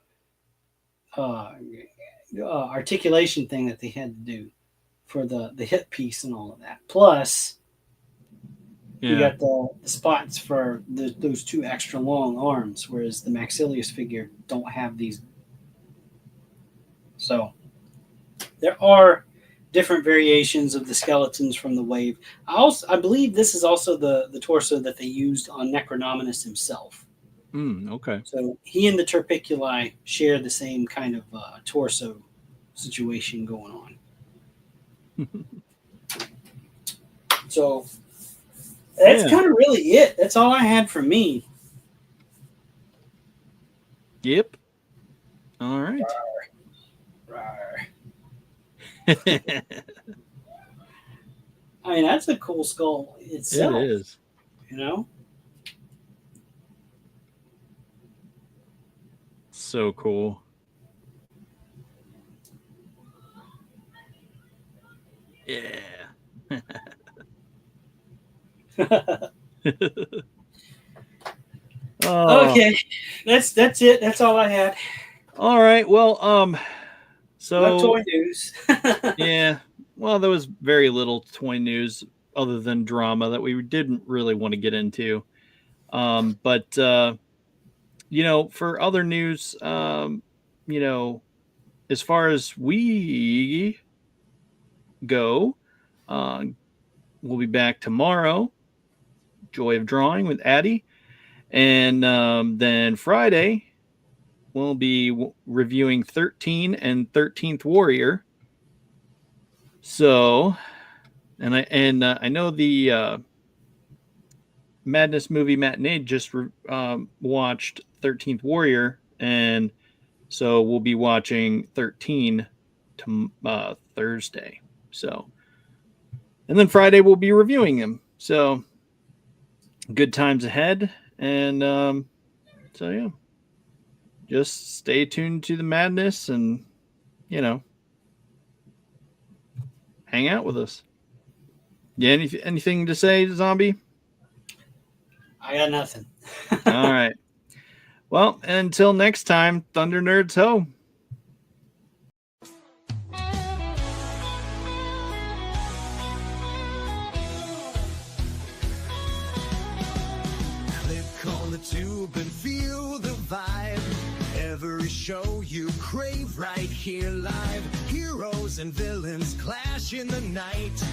articulation thing that they had to do for the hip piece and all of that. Plus, you got the spots for those two extra long arms, whereas the Maxilius figure don't have these. So there are different variations of the skeletons from the wave. I believe this is also the torso that they used on Necronominus himself. Okay. So he and the Torpiculi share the same kind of torso situation going on. So that's kind of really it. That's all I had for me. Yep. All right. I mean, that's a cool skull itself. It is. You know? so cool. Yeah. Okay, that's it. That's all I had. All right. Well, No so toy news. yeah. Well, there was very little toy news other than drama that we didn't really want to get into. But for other news, as far as we go, uh, we'll be back tomorrow. Joy of Drawing with Addie, and then Friday we'll be reviewing 13 and 13th Warrior. So, I know the Madness Movie Matinee just watched 13th Warrior, and so we'll be watching 13 to Thursday. So, and then Friday we'll be reviewing them. So, good times ahead, and so yeah, just stay tuned to the madness, and hang out with us. Yeah, anything to say, Zombie? I got nothing. All right. Well, until next time, Thunder Nerds ho! Click on the tube and feel the vibe. Every show you crave right here live. Heroes and villains clash in the night.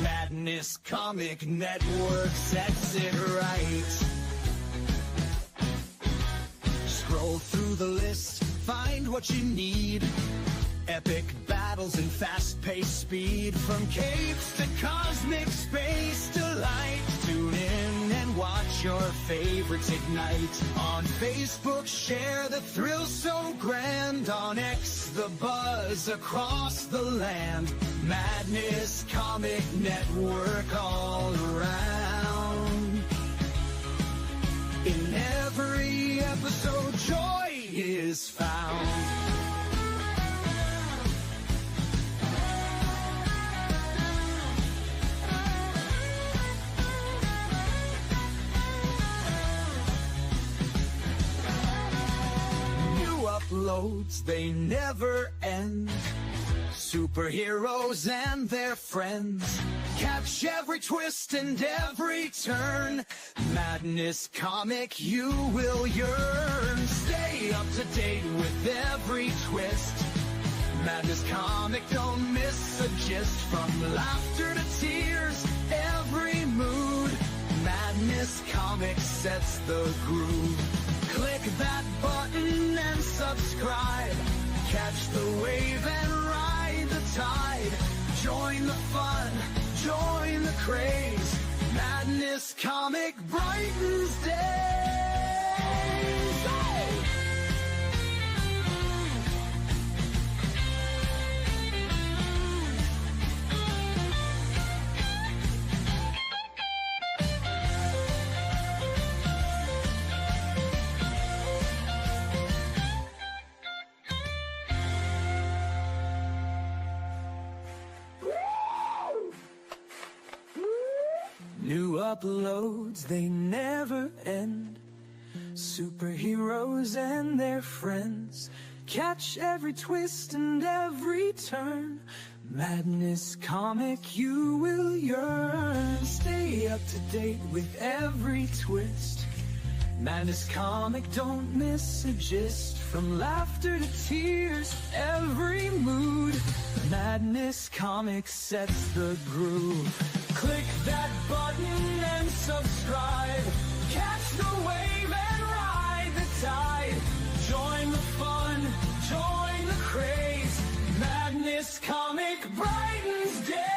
Madness Comic Network sets it right. Scroll through the list, find what you need. Epic battles and fast-paced speed. From capes to cosmic space delight. Tune in and watch your favorites ignite. On Facebook, share the thrill so grand. On X, the buzz across the land. Madness Comic Network all around. In every episode, joy is found. Uploads, they never end. Superheroes and their friends. Catch every twist and every turn. Madness Comic, you will yearn. Stay up to date with every twist. Madness Comic, don't miss a gist. From laughter to tears, every mood. Madness Comic sets the groove. Click that button and subscribe. Catch the wave and ride the tide. Join the fun, join the craze. Madness Comic brightens days. Hey! New uploads, they never end. Superheroes and their friends. Catch every twist and every turn. Madness Comic, you will yearn. Stay up to date with every twist. Madness Comic, don't miss a gist. From laughter to tears, every mood. Madness Comic sets the groove. Click that button and subscribe. Catch the wave and ride the tide. Join the fun, join the craze. Madness Comic brightens day.